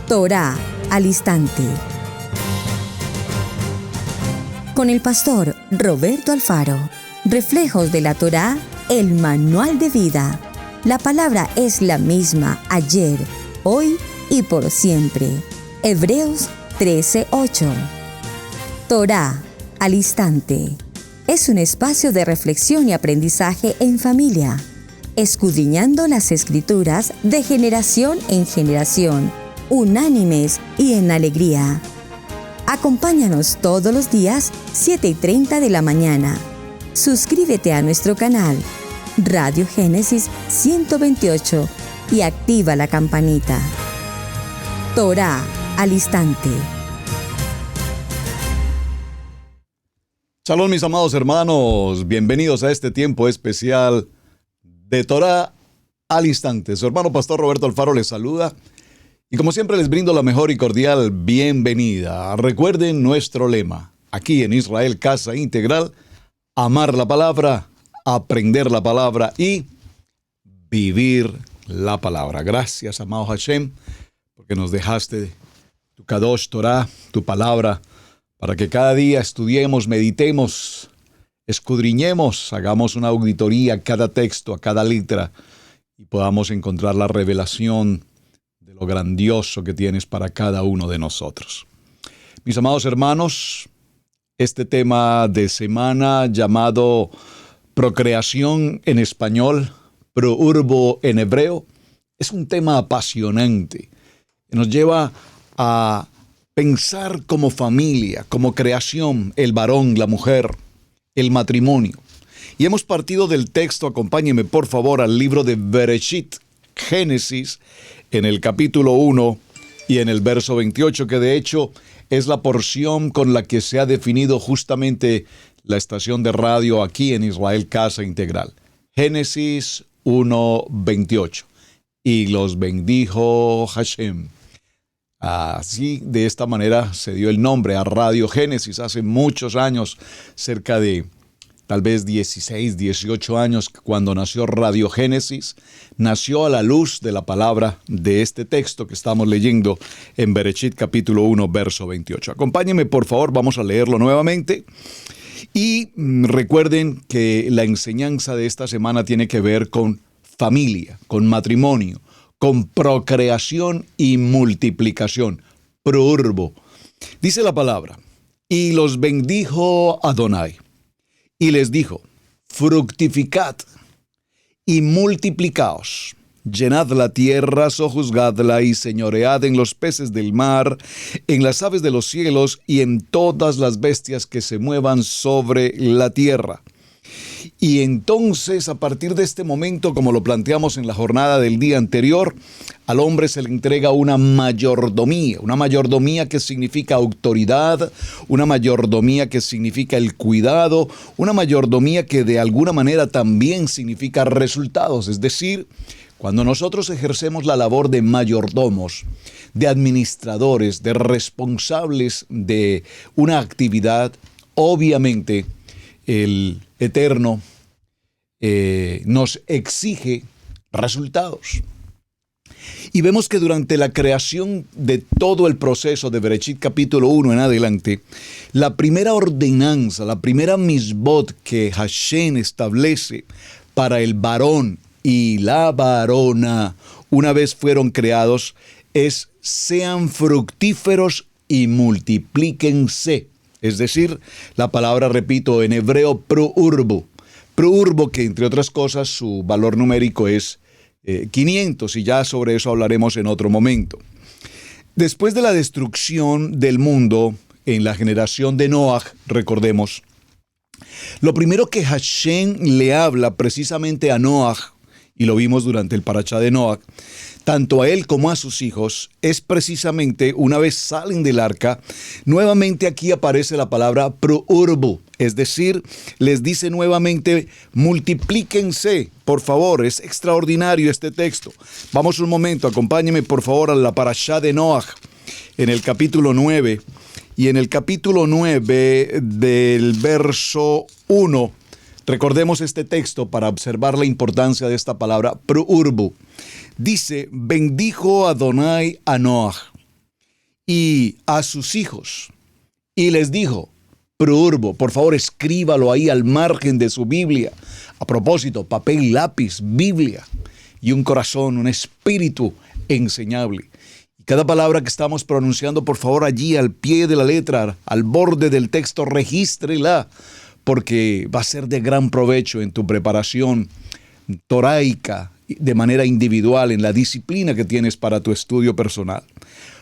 Torá al instante. Con el pastor Roberto Alfaro. Reflejos de la Torá, el manual de vida. La palabra es la misma ayer, hoy y por siempre. Hebreos 13:8. Torá al instante. Es un espacio de reflexión y aprendizaje en familia, escudriñando las Escrituras de generación en generación, unánimes y en alegría. Acompáñanos todos los días, 7:30 de la mañana. Suscríbete a nuestro canal, Radio Génesis 128, y activa la campanita. Torá al instante. Shalom, mis amados hermanos, bienvenidos a este tiempo especial de Torá al instante. Su hermano pastor Roberto Alfaro les saluda y como siempre les brindo la mejor y cordial bienvenida. Recuerden nuestro lema, aquí en Israel Casa Integral: amar la palabra, aprender la palabra y vivir la palabra. Gracias, amado Hashem, porque nos dejaste tu Kadosh Torah, tu palabra, para que cada día estudiemos, meditemos, escudriñemos, hagamos una auditoría a cada texto, a cada letra, y podamos encontrar la revelación de lo grandioso que tienes para cada uno de nosotros. Mis amados hermanos, este tema de semana llamado procreación en español, prourbo en hebreo, es un tema apasionante. Nos lleva a pensar como familia, como creación, el varón, la mujer, el matrimonio. Y hemos partido del texto, acompáñeme por favor al libro de Bereshit, Génesis, en el capítulo 1 y en el verso 28, que de hecho es la porción con la que se ha definido justamente la estación de radio aquí en Israel Casa Integral. Génesis 1:28. Y los bendijo Hashem. Así, de esta manera se dio el nombre a Radio Génesis hace muchos años, cerca de tal vez 16, 18 años, cuando nació Radio Génesis, nació a la luz de la palabra de este texto que estamos leyendo en Bereshit capítulo 1, verso 28. Acompáñenme por favor, vamos a leerlo nuevamente. Y recuerden que la enseñanza de esta semana tiene que ver con familia, con matrimonio, con procreación y multiplicación, prourbo. Dice la palabra: y los bendijo Adonai, y les dijo: fructificad y multiplicaos, llenad la tierra, sojuzgadla y señoread en los peces del mar, en las aves de los cielos y en todas las bestias que se muevan sobre la tierra. Y entonces, a partir de este momento, como lo planteamos en la jornada del día anterior, al hombre se le entrega una mayordomía que significa autoridad, una mayordomía que significa el cuidado, una mayordomía que de alguna manera también significa resultados. Es decir, cuando nosotros ejercemos la labor de mayordomos, de administradores, de responsables de una actividad, obviamente el Eterno nos exige resultados. Y vemos que durante la creación de todo el proceso de Bereshit capítulo 1 en adelante, la primera ordenanza, la primera misbot que Hashem establece para el varón y la varona, una vez fueron creados, es: sean fructíferos y multiplíquense. Es decir, la palabra, repito, en hebreo, prourbo. Prourbo, que entre otras cosas su valor numérico es 500, y ya sobre eso hablaremos en otro momento. Después de la destrucción del mundo en la generación de Noaj, recordemos, lo primero que Hashem le habla precisamente a Noaj, y lo vimos durante el parashá de Noaj, tanto a él como a sus hijos, es precisamente una vez salen del arca, nuevamente aquí aparece la palabra prourbo, es decir, les dice nuevamente: multiplíquense, por favor. Es extraordinario este texto. Vamos un momento, acompáñenme por favor a la parashá de Noaj, en el capítulo 9, y en el capítulo 9 del verso 1, recordemos este texto para observar la importancia de esta palabra prourbo. Dice: bendijo Adonai a Noaj, y a sus hijos, y les dijo, Prurbo, por favor escríbalo ahí al margen de su Biblia. A propósito, papel y lápiz, Biblia, y un corazón, un espíritu enseñable. Y cada palabra que estamos pronunciando, por favor allí al pie de la letra, al borde del texto, regístrela, porque va a ser de gran provecho en tu preparación toraica, de manera individual, en la disciplina que tienes para tu estudio personal.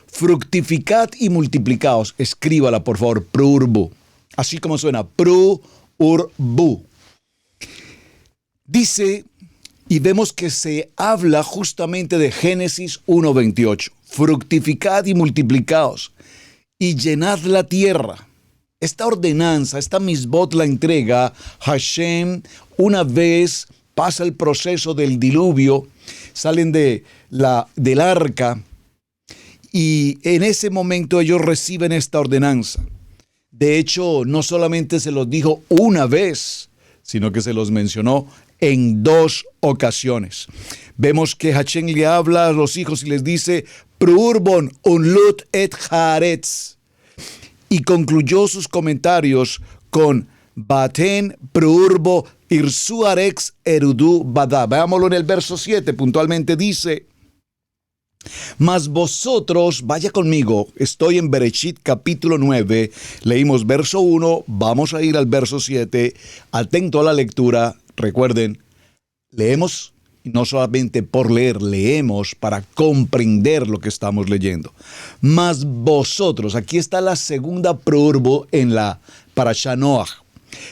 Fructificad y multiplicaos. Escríbala, por favor, prurbu. Así como suena, prurbu. Dice, y vemos que se habla justamente de Génesis 1:28. Fructificad y multiplicaos, y llenad la tierra. Esta ordenanza, esta misbot la entrega Hashem una vez pasa el proceso del diluvio, salen del arca, y en ese momento ellos reciben esta ordenanza. De hecho, no solamente se los dijo una vez, sino que se los mencionó en 2 ocasiones. Vemos que Hashem le habla a los hijos y les dice, Prurbon unlut et haaretz. Y concluyó sus comentarios con Baten Prurbo Irsu Arex Erudu Bada. Veámoslo en el verso 7, puntualmente dice, mas vosotros, vaya conmigo, estoy en Bereshit capítulo 9, leímos verso 1, vamos a ir al verso 7, atento a la lectura, recuerden, leemos, y no solamente por leer, leemos para comprender lo que estamos leyendo. Mas vosotros, aquí está la segunda prurbo en la Parashá Noach,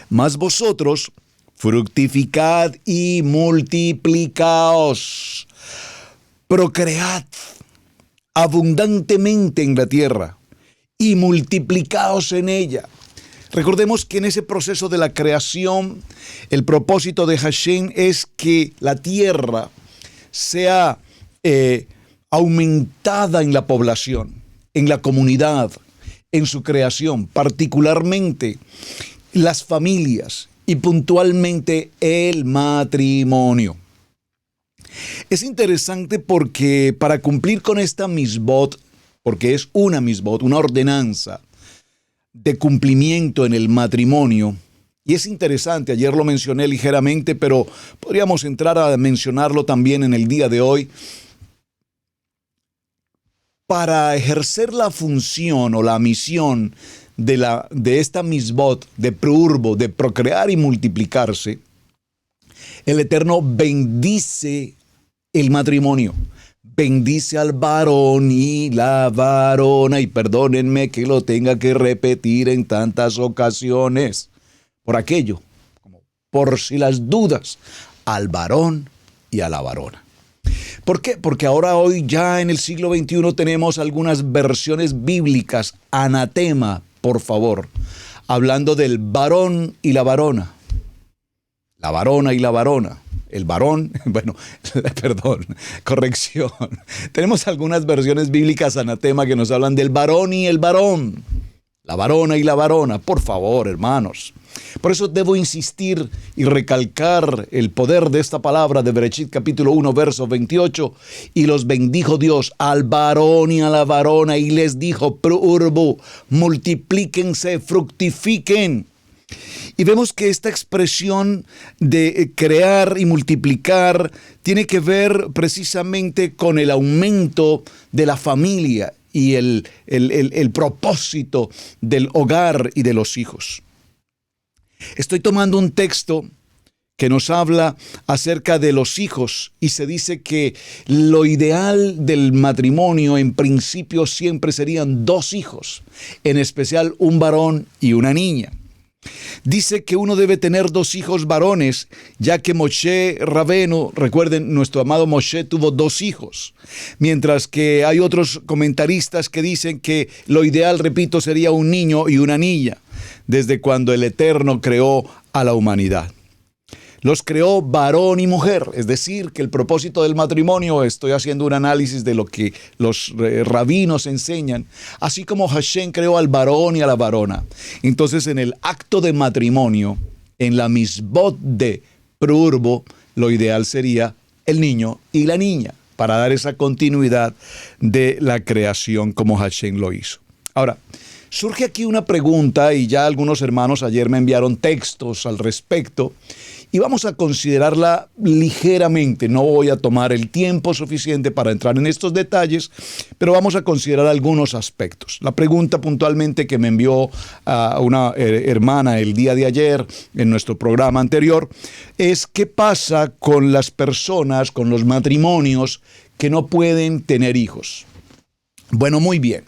mas vosotros, fructificad y multiplicaos. Procread abundantemente en la tierra y multiplicaos en ella. Recordemos que en ese proceso de la creación, el propósito de Hashem es que la tierra sea aumentada en la población, en la comunidad, en su creación, particularmente las familias y puntualmente el matrimonio. Es interesante porque para cumplir con esta misbot, porque es una misbot, una ordenanza de cumplimiento en el matrimonio, y es interesante, ayer lo mencioné ligeramente, pero podríamos entrar a mencionarlo también en el día de hoy. Para ejercer la función o la misión de esta misbot, de prurbo, de procrear y multiplicarse, el Eterno bendice el matrimonio, bendice al varón y la varona, y perdónenme que lo tenga que repetir en tantas ocasiones, por aquello, como por si las dudas, al varón y a la varona. ¿Por qué? Porque ahora hoy ya en el siglo XXI tenemos algunas versiones bíblicas, anatema, por favor, hablando del varón y la varona y la varona. El varón, bueno, perdón, corrección. Tenemos algunas versiones bíblicas anatema que nos hablan del varón y el varón. La varona y la varona, por favor, hermanos. Por eso debo insistir y recalcar el poder de esta palabra de Bereshit capítulo 1, verso 28. Y los bendijo Dios al varón y a la varona y les dijo, Prurbu, multiplíquense, fructifiquen. Y vemos que esta expresión de crear y multiplicar tiene que ver precisamente con el aumento de la familia y el propósito del hogar y de los hijos. Estoy tomando un texto que nos habla acerca de los hijos y se dice que lo ideal del matrimonio en principio siempre serían 2 hijos, en especial un varón y una niña. Dice que uno debe tener 2 hijos varones, ya que Moshe Rabenu, recuerden, nuestro amado Moshe tuvo 2 hijos, mientras que hay otros comentaristas que dicen que lo ideal, repito, sería un niño y una niña, desde cuando el Eterno creó a la humanidad. Los creó varón y mujer, es decir, que el propósito del matrimonio, estoy haciendo un análisis de lo que los rabinos enseñan, así como Hashem creó al varón y a la varona. Entonces, en el acto de matrimonio, en la misbot de Prurbo, lo ideal sería el niño y la niña. para dar esa continuidad de la creación como Hashem lo hizo. Ahora, surge aquí una pregunta y ya algunos hermanos ayer me enviaron textos al respecto y vamos a considerarla ligeramente. No voy a tomar el tiempo suficiente para entrar en estos detalles, pero vamos a considerar algunos aspectos. La pregunta puntualmente que me envió a una hermana el día de ayer en nuestro programa anterior es ¿qué pasa con las personas, con los matrimonios que no pueden tener hijos? Bueno, muy bien.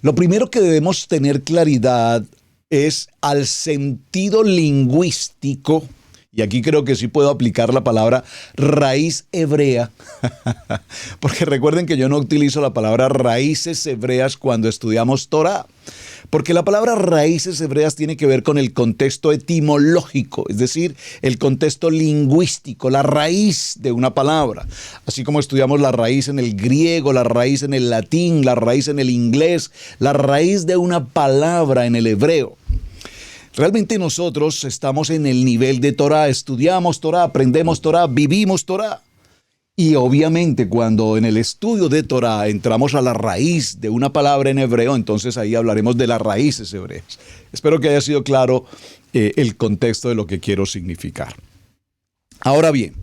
Lo primero que debemos tener claridad es al sentido lingüístico, y aquí creo que sí puedo aplicar la palabra raíz hebrea, porque recuerden que yo no utilizo la palabra raíces hebreas cuando estudiamos Torah, porque la palabra raíces hebreas tiene que ver con el contexto etimológico, es decir, el contexto lingüístico, la raíz de una palabra. Así como estudiamos la raíz en el griego, la raíz en el latín, la raíz en el inglés, la raíz de una palabra en el hebreo. Realmente nosotros estamos en el nivel de Torah, estudiamos Torah, aprendemos Torah, vivimos Torah. Y obviamente cuando en el estudio de Torah entramos a la raíz de una palabra en hebreo, entonces ahí hablaremos de las raíces hebreas. Espero que haya sido claro el contexto de lo que quiero significar. Ahora bien,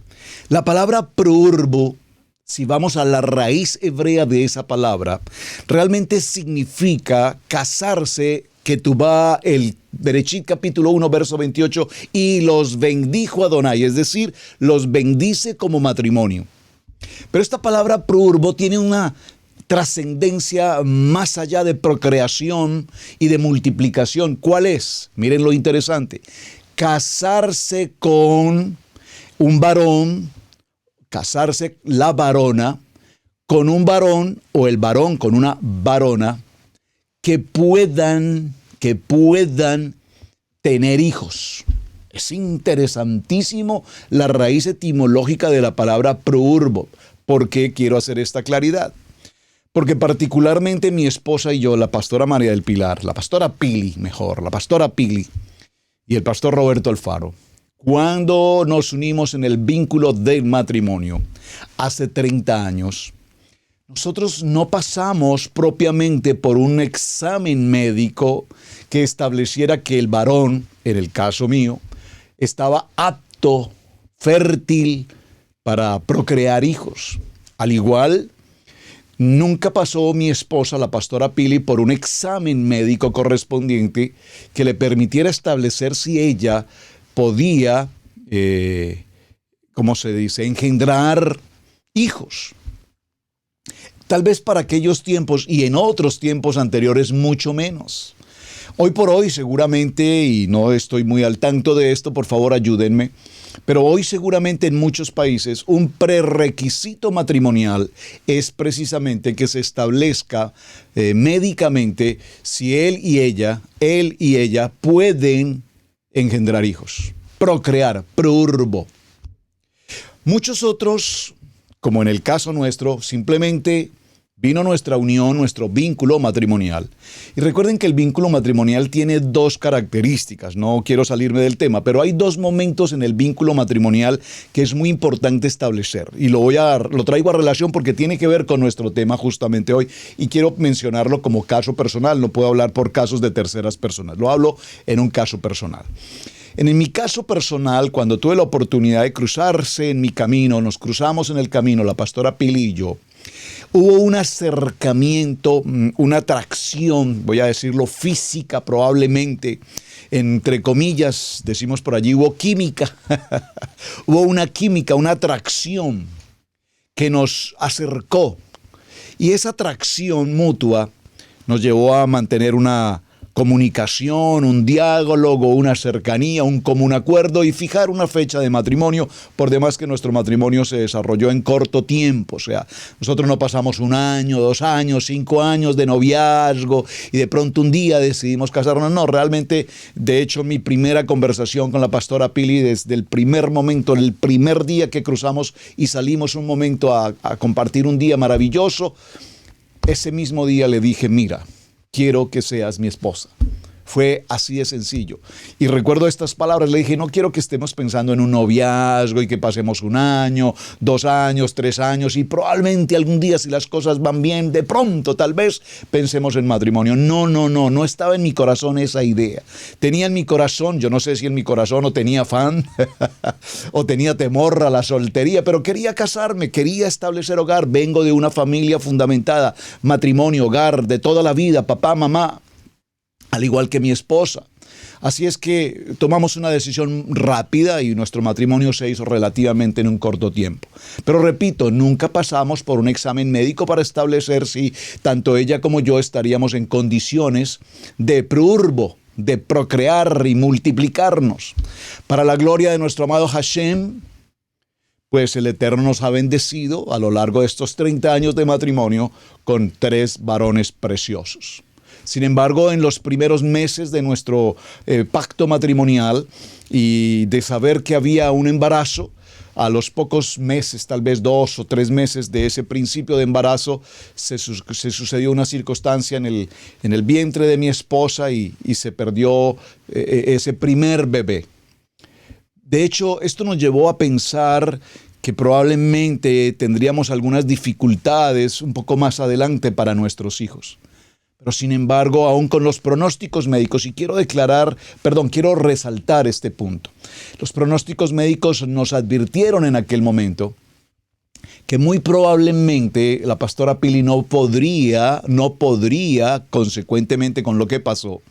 la palabra preurbo, si vamos a la raíz hebrea de esa palabra, realmente significa casarse. Ketubá, el Bereshit capítulo 1, verso 28, y los bendijo Adonai, es decir, los bendice como matrimonio. Pero esta palabra preurbo tiene una trascendencia más allá de procreación y de multiplicación. ¿Cuál es? Miren lo interesante. Casarse con un varón, casarse la varona, con un varón o el varón con una varona, que puedan tener hijos. Es interesantísimo la raíz etimológica de la palabra preurbo. ¿Por qué quiero hacer esta claridad? Porque particularmente mi esposa y yo, la pastora María del Pilar, la pastora Pili y el pastor Roberto Alfaro, cuando nos unimos en el vínculo del matrimonio hace 30 años, nosotros no pasamos propiamente por un examen médico que estableciera que el varón, en el caso mío, estaba apto, fértil para procrear hijos. Al igual, nunca pasó mi esposa, la pastora Pili, por un examen médico correspondiente que le permitiera establecer si ella podía, ¿cómo se dice?, engendrar hijos. Tal vez para aquellos tiempos y en otros tiempos anteriores mucho menos. Hoy por hoy seguramente, y no estoy muy al tanto de esto, por favor ayúdenme, pero hoy seguramente en muchos países un prerequisito matrimonial es precisamente que se establezca médicamente si él y ella pueden engendrar hijos, procrear, preurbo. Muchos otros, como en el caso nuestro, simplemente vino nuestra unión, nuestro vínculo matrimonial. Y recuerden que el vínculo matrimonial tiene dos características. No quiero salirme del tema, pero hay dos momentos en el vínculo matrimonial que es muy importante establecer. Y lo traigo a relación porque tiene que ver con nuestro tema justamente hoy. Y quiero mencionarlo como caso personal. No puedo hablar por casos de terceras personas. Lo hablo en un caso personal. En mi caso personal, cuando tuve la oportunidad de cruzarse en mi camino, nos cruzamos en el camino, la pastora Pili y yo, hubo un acercamiento, una atracción, voy a decirlo física probablemente, entre comillas, decimos por allí, hubo química, hubo una química, una atracción que nos acercó. Y esa atracción mutua nos llevó a mantener una comunicación, un diálogo, una cercanía, un común acuerdo y fijar una fecha de matrimonio, por demás que nuestro matrimonio se desarrolló en corto tiempo. O sea, nosotros no pasamos 1 año, 2 años, 5 años de noviazgo y de pronto un día decidimos casarnos. No, realmente, de hecho, mi primera conversación con la pastora Pili desde el primer momento, el primer día que cruzamos y salimos un momento a compartir un día maravilloso, ese mismo día le dije, mira, quiero que seas mi esposa. Fue así de sencillo. Y recuerdo estas palabras, le dije, no quiero que estemos pensando en un noviazgo y que pasemos 1 año, 2 años, 3 años y probablemente algún día si las cosas van bien, de pronto tal vez pensemos en matrimonio. No estaba en mi corazón esa idea. Tenía en mi corazón, yo no sé si en mi corazón o tenía afán o tenía temor a la soltería, pero quería casarme, quería establecer hogar. Vengo de una familia fundamentada, matrimonio, hogar, de toda la vida, papá, mamá, al igual que mi esposa. Así es que tomamos una decisión rápida y nuestro matrimonio se hizo relativamente en un corto tiempo. Pero repito, nunca pasamos por un examen médico para establecer si tanto ella como yo estaríamos en condiciones de prourbo, de procrear y multiplicarnos. Para la gloria de nuestro amado Hashem, pues el Eterno nos ha bendecido a lo largo de estos 30 años de matrimonio con 3 varones preciosos. Sin embargo, en los primeros meses de nuestro pacto matrimonial y de saber que había un embarazo, a los pocos meses, tal vez 2 o 3 meses de ese principio de embarazo, se sucedió una circunstancia en el vientre de mi esposa y se perdió ese primer bebé. De hecho, esto nos llevó a pensar que probablemente tendríamos algunas dificultades un poco más adelante para nuestros hijos. Pero sin embargo, aún con los pronósticos médicos, y quiero resaltar este punto. Los pronósticos médicos nos advirtieron en aquel momento que muy probablemente la pastora Pili no podría, consecuentemente con lo que pasó,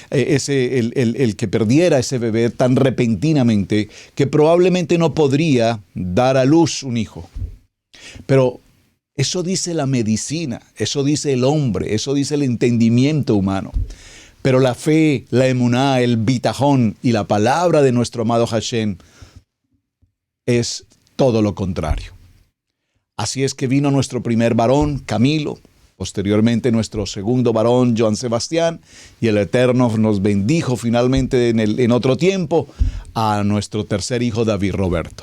el que perdiera ese bebé tan repentinamente, que probablemente no podría dar a luz un hijo. Pero eso dice la medicina, eso dice el hombre, eso dice el entendimiento humano. Pero la fe, la emuná, el bitajón y la palabra de nuestro amado Hashem es todo lo contrario. Así es que vino nuestro primer varón, Camilo, posteriormente nuestro segundo varón, Joan Sebastián, y el Eterno nos bendijo finalmente en otro tiempo a nuestro tercer hijo, David Roberto.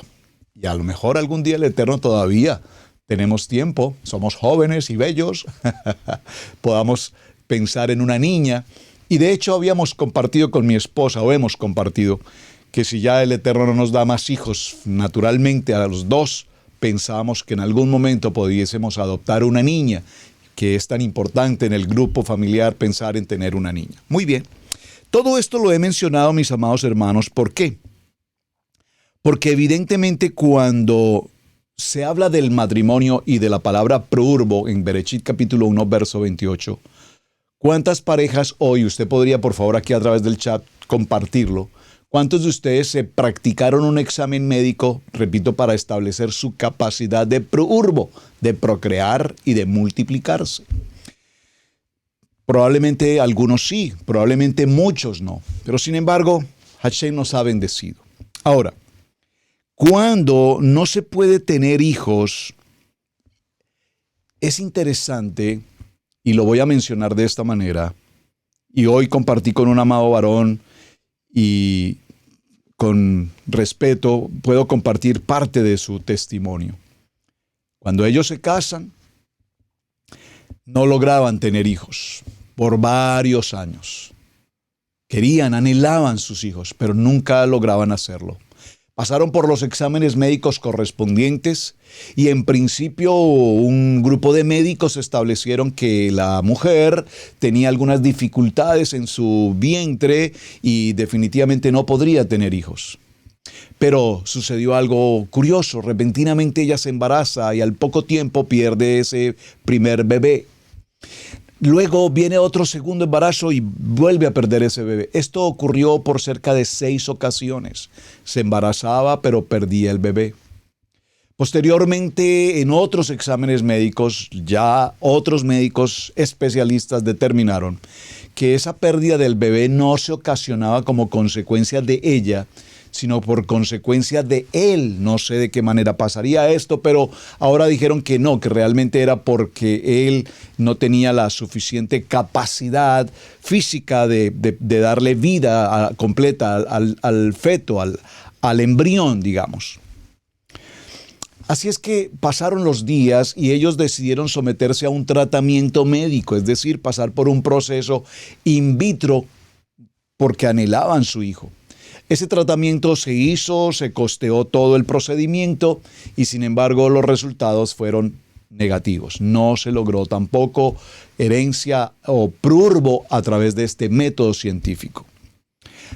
Y a lo mejor algún día el Eterno todavía tenemos tiempo, somos jóvenes y bellos, podamos pensar en una niña. Y de hecho habíamos compartido con mi esposa, o hemos compartido, que si ya el Eterno no nos da más hijos, naturalmente a los 2, pensábamos que en algún momento pudiésemos adoptar una niña, que es tan importante en el grupo familiar pensar en tener una niña. Muy bien, todo esto lo he mencionado, mis amados hermanos, ¿por qué? Porque evidentemente cuando se habla del matrimonio y de la palabra prourbo en Bereshit capítulo 1, verso 28. ¿Cuántas parejas hoy, usted podría por favor aquí a través del chat compartirlo, cuántos de ustedes se practicaron un examen médico, repito, para establecer su capacidad de prourbo, de procrear y de multiplicarse? Probablemente algunos sí, probablemente muchos no, pero sin embargo, Hashem nos ha bendecido. Ahora, cuando no se puede tener hijos, es interesante, y lo voy a mencionar de esta manera, y hoy compartí con un amado varón, y con respeto puedo compartir parte de su testimonio. Cuando ellos se casan, no lograban tener hijos por varios años. Querían, anhelaban sus hijos, pero nunca lograban hacerlo. Pasaron por los exámenes médicos correspondientes y en principio un grupo de médicos establecieron que la mujer tenía algunas dificultades en su vientre y definitivamente no podría tener hijos. Pero sucedió algo curioso, repentinamente ella se embaraza y al poco tiempo pierde ese primer bebé. Luego viene otro segundo embarazo y vuelve a perder ese bebé. Esto ocurrió por cerca de 6 ocasiones. Se embarazaba, pero perdía el bebé. Posteriormente, en otros exámenes médicos, ya otros médicos especialistas determinaron que esa pérdida del bebé no se ocasionaba como consecuencia de ella, sino por consecuencia de él. No sé de qué manera pasaría esto, pero ahora dijeron que no, que realmente era porque él no tenía la suficiente capacidad física de darle vida completa al feto, al embrión, digamos. Así es que pasaron los días y ellos decidieron someterse a un tratamiento médico, es decir, pasar por un proceso in vitro porque anhelaban su hijo. Ese tratamiento se hizo, se costeó todo el procedimiento y sin embargo los resultados fueron negativos. No se logró tampoco herencia o prurbo a través de este método científico.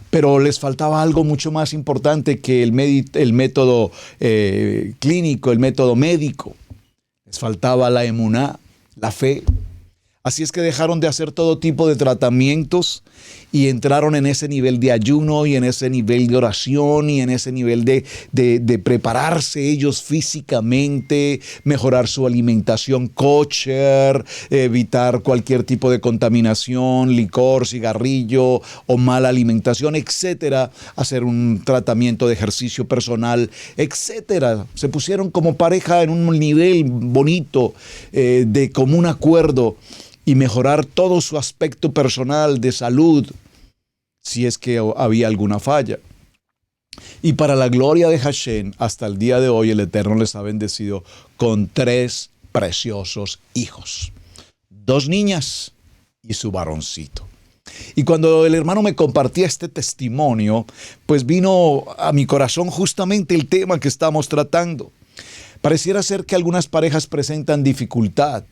Pero les faltaba algo mucho más importante que el método clínico, el método médico. Les faltaba la emuná, la fe. Así es que dejaron de hacer todo tipo de tratamientos y entraron en ese nivel de ayuno y en ese nivel de oración y en ese nivel de prepararse ellos físicamente, mejorar su alimentación kosher, evitar cualquier tipo de contaminación, licor, cigarrillo o mala alimentación, etcétera, hacer un tratamiento de ejercicio personal, etcétera. Se pusieron como pareja en un nivel bonito de común acuerdo y mejorar todo su aspecto personal de salud, si es que había alguna falla. Y para la gloria de Hashem, hasta el día de hoy el Eterno les ha bendecido con 3 preciosos hijos. 2 niñas y su varoncito. Y cuando el hermano me compartía este testimonio, pues vino a mi corazón justamente el tema que estamos tratando. Pareciera ser que algunas parejas presentan dificultad.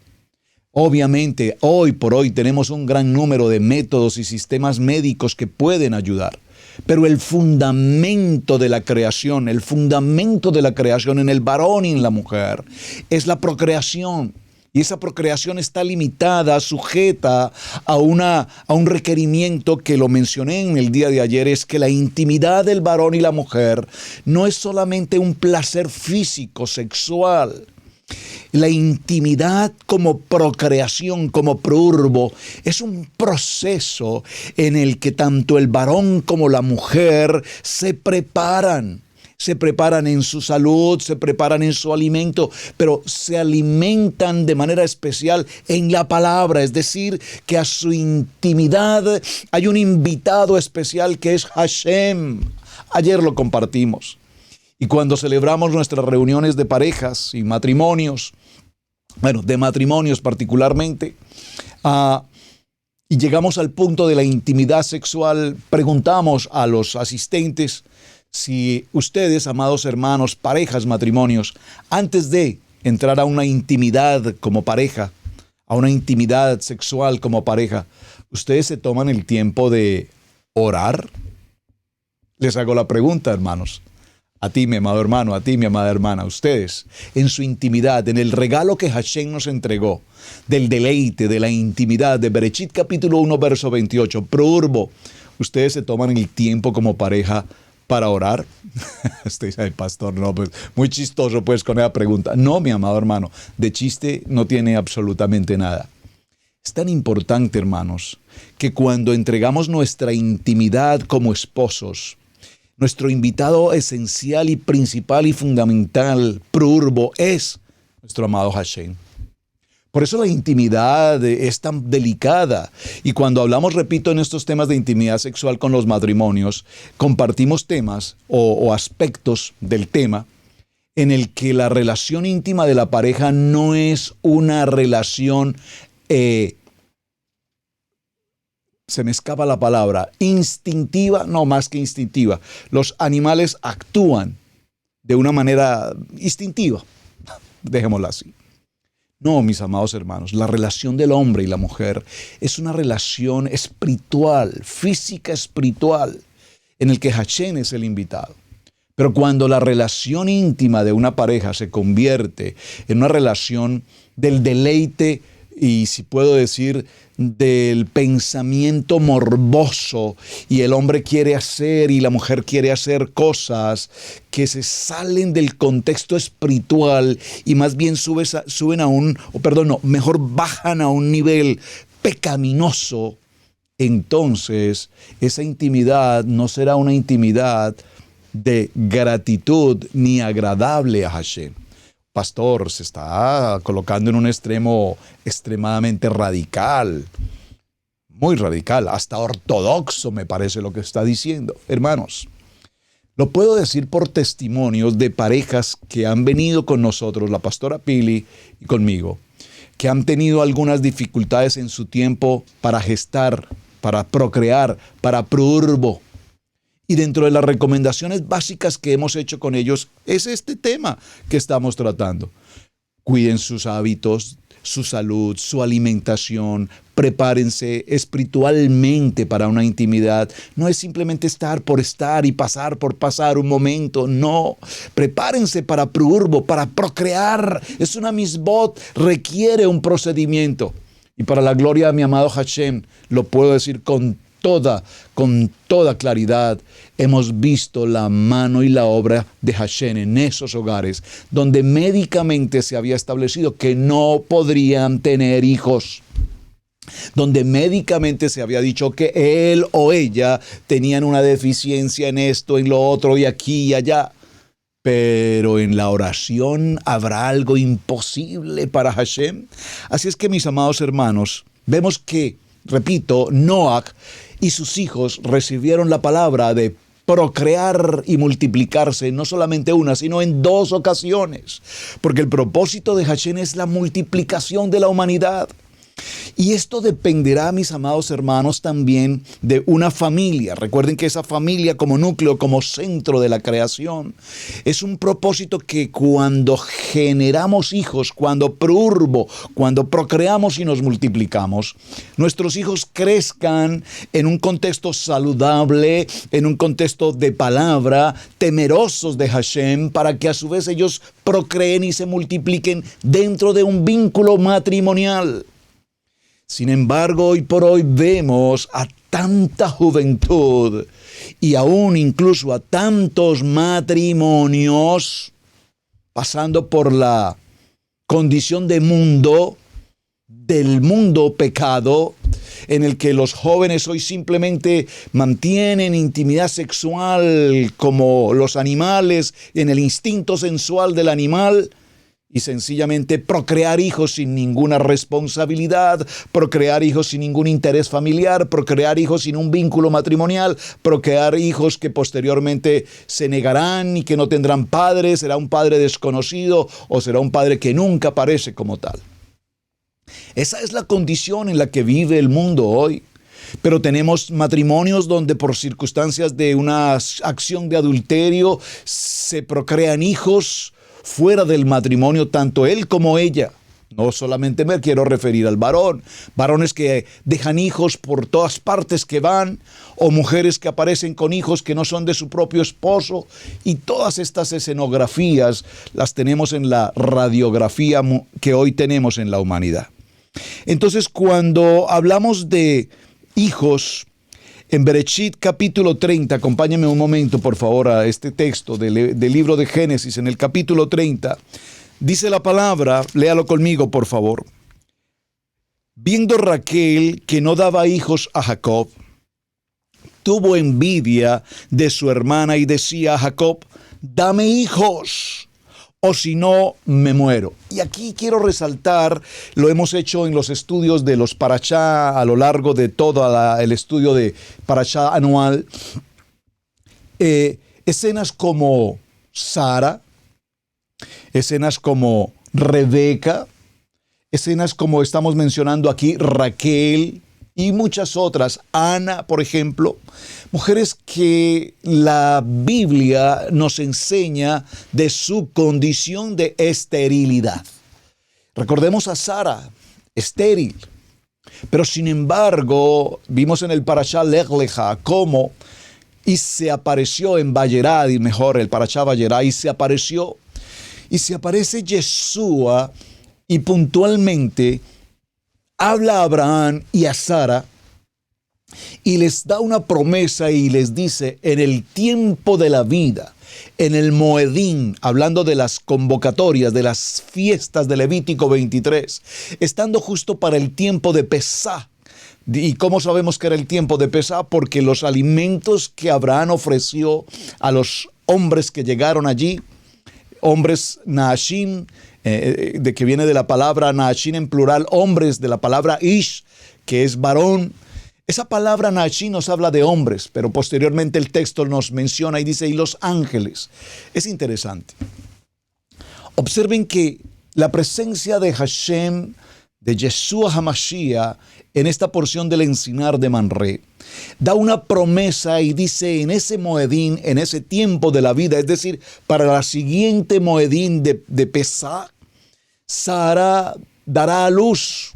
Obviamente, hoy por hoy tenemos un gran número de métodos y sistemas médicos que pueden ayudar. Pero el fundamento de la creación en el varón y en la mujer, es la procreación. Y esa procreación está limitada, sujeta a un requerimiento que lo mencioné en el día de ayer, es que la intimidad del varón y la mujer no es solamente un placer físico, sexual. La intimidad como procreación, como prurbo, es un proceso en el que tanto el varón como la mujer se preparan en su salud, se preparan en su alimento, pero se alimentan de manera especial en la palabra, es decir, que a su intimidad hay un invitado especial que es Hashem. Ayer lo compartimos. Y cuando celebramos nuestras reuniones de parejas y matrimonios, de matrimonios particularmente, y llegamos al punto de la intimidad sexual, preguntamos a los asistentes si ustedes, amados hermanos, parejas, matrimonios, antes de entrar a una intimidad como pareja, a una intimidad sexual como pareja, ¿ustedes se toman el tiempo de orar? Les hago la pregunta, hermanos. A ti, mi amado hermano, a ti, mi amada hermana, ustedes, en su intimidad, en el regalo que Hashem nos entregó, del deleite, de la intimidad, de Bereshit capítulo 1, verso 28, prurbo, ¿ustedes se toman el tiempo como pareja para orar? Usted dice, ay, pastor, no, pues, muy chistoso pues con esa pregunta. No, mi amado hermano, de chiste no tiene absolutamente nada. Es tan importante, hermanos, que cuando entregamos nuestra intimidad como esposos, nuestro invitado esencial y principal y fundamental, prurbo, es nuestro amado Hashem. Por eso la intimidad es tan delicada. Y cuando hablamos, repito, en estos temas de intimidad sexual con los matrimonios, compartimos temas o aspectos del tema en el que la relación íntima de la pareja no es una relación se me escapa la palabra, instintiva, no más que instintiva. Los animales actúan de una manera instintiva, dejémoslo así. No, mis amados hermanos, la relación del hombre y la mujer es una relación espiritual, física espiritual, en el que Hashem es el invitado. Pero cuando la relación íntima de una pareja se convierte en una relación del deleite y, si puedo decir, del pensamiento morboso, y el hombre quiere hacer y la mujer quiere hacer cosas que se salen del contexto espiritual y más bien bajan a un nivel pecaminoso, entonces esa intimidad no será una intimidad de gratitud ni agradable a Hashem. Pastor, se está colocando en un extremo extremadamente radical, muy radical, hasta ortodoxo me parece lo que está diciendo. Hermanos, lo puedo decir por testimonios de parejas que han venido con nosotros, la pastora Pili y conmigo, que han tenido algunas dificultades en su tiempo para gestar para procrear, para prurbo. Y dentro de las recomendaciones básicas que hemos hecho con ellos es este tema que estamos tratando. Cuiden sus hábitos, su salud, su alimentación, prepárense espiritualmente para una intimidad. No es simplemente estar por estar y pasar por pasar un momento, no. Prepárense para prurbo, para procrear. Es una misbot, requiere un procedimiento. Y para la gloria de mi amado Hashem, lo puedo decir con toda claridad, hemos visto la mano y la obra de Hashem en esos hogares donde médicamente se había establecido que no podrían tener hijos, donde médicamente se había dicho que él o ella tenían una deficiencia en esto, en lo otro, y aquí y allá. Pero en la oración habrá algo imposible para Hashem. Así es que, mis amados hermanos, vemos que, repito, Noach y sus hijos recibieron la palabra de procrear y multiplicarse, no solamente una, sino en 2 ocasiones. Porque el propósito de Hashem es la multiplicación de la humanidad. Y esto dependerá, mis amados hermanos, también de una familia. Recuerden que esa familia como núcleo, como centro de la creación, es un propósito que cuando generamos hijos, cuando procreamos y nos multiplicamos, nuestros hijos crezcan en un contexto saludable, en un contexto de palabra, temerosos de Hashem, para que a su vez ellos procreen y se multipliquen dentro de un vínculo matrimonial. Sin embargo, hoy por hoy vemos a tanta juventud y aún incluso a tantos matrimonios pasando por la condición del mundo pecado, en el que los jóvenes hoy simplemente mantienen intimidad sexual como los animales, en el instinto sensual del animal, y sencillamente procrear hijos sin ninguna responsabilidad, procrear hijos sin ningún interés familiar, procrear hijos sin un vínculo matrimonial, procrear hijos que posteriormente se negarán y que no tendrán padre, será un padre desconocido o será un padre que nunca aparece como tal. Esa es la condición en la que vive el mundo hoy. Pero tenemos matrimonios donde por circunstancias de una acción de adulterio se procrean hijos fuera del matrimonio, tanto él como ella. No solamente me quiero referir al varón, varones que dejan hijos por todas partes que van, o mujeres que aparecen con hijos que no son de su propio esposo, y todas estas escenografías las tenemos en la radiografía que hoy tenemos en la humanidad. Entonces, cuando hablamos de hijos, en Bereshit capítulo 30, acompáñenme un momento por favor a este texto del libro de Génesis, en el capítulo 30, dice la palabra, léalo conmigo por favor. Viendo Raquel que no daba hijos a Jacob, tuvo envidia de su hermana y decía a Jacob, dame hijos, o si no, me muero. Y aquí quiero resaltar, lo hemos hecho en los estudios de los Parashá a lo largo de todo el estudio de Parashá anual, escenas como Sara, escenas como Rebeca, escenas como estamos mencionando aquí, Raquel, y muchas otras, Ana, por ejemplo, mujeres que la Biblia nos enseña de su condición de esterilidad. Recordemos a Sara, estéril, pero sin embargo, vimos en el Parashá Lech Lecha cómo y se apareció en Vayera, y mejor el Parashá Vayera, y se aparece Yeshua, y puntualmente habla a Abraham y a Sara y les da una promesa y les dice, en el tiempo de la vida, en el Moedín, hablando de las convocatorias, de las fiestas de Levítico 23, estando justo para el tiempo de Pesá. ¿Y cómo sabemos que era el tiempo de Pesá? Porque los alimentos que Abraham ofreció a los hombres que llegaron allí, hombres Naashim, de que viene de la palabra Naashim en plural, hombres, de la palabra Ish, que es varón. Esa palabra Naashim nos habla de hombres, pero posteriormente el texto nos menciona y dice, y los ángeles. Es interesante. Observen que la presencia de Hashem de Yeshua HaMashiach en esta porción del encinar de Manré, da una promesa y dice: en ese Moedín, en ese tiempo de la vida, es decir, para la siguiente Moedín de Pesach, Sara dará a luz.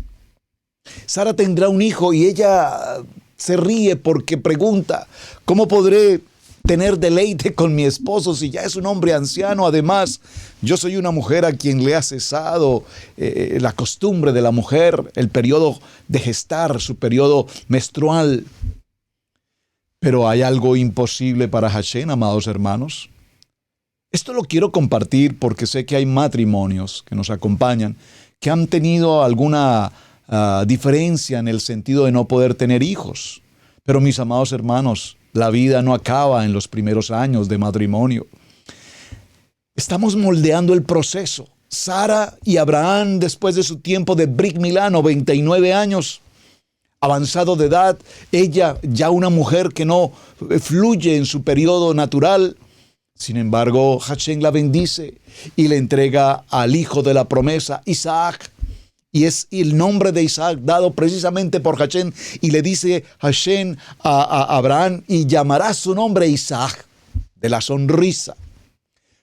Sara tendrá un hijo y ella se ríe porque pregunta: ¿cómo podré tener deleite con mi esposo si ya es un hombre anciano? Además, yo soy una mujer a quien le ha cesado la costumbre de la mujer, el periodo de gestar, su periodo menstrual. Pero hay algo imposible para Hashem, amados hermanos. Esto lo quiero compartir porque sé que hay matrimonios que nos acompañan que han tenido alguna diferencia en el sentido de no poder tener hijos. Pero mis amados hermanos, la vida no acaba en los primeros años de matrimonio. Estamos moldeando el proceso. Sara y Abraham, después de su tiempo de Brit Milá, 99 años, avanzado de edad, ella ya una mujer que no fluye en su periodo natural. Sin embargo, Hashem la bendice y le entrega al hijo de la promesa, Isaac. Y es el nombre de Isaac dado precisamente por Hashem. Y le dice Hashem a Abraham: y llamará su nombre Isaac, de la sonrisa.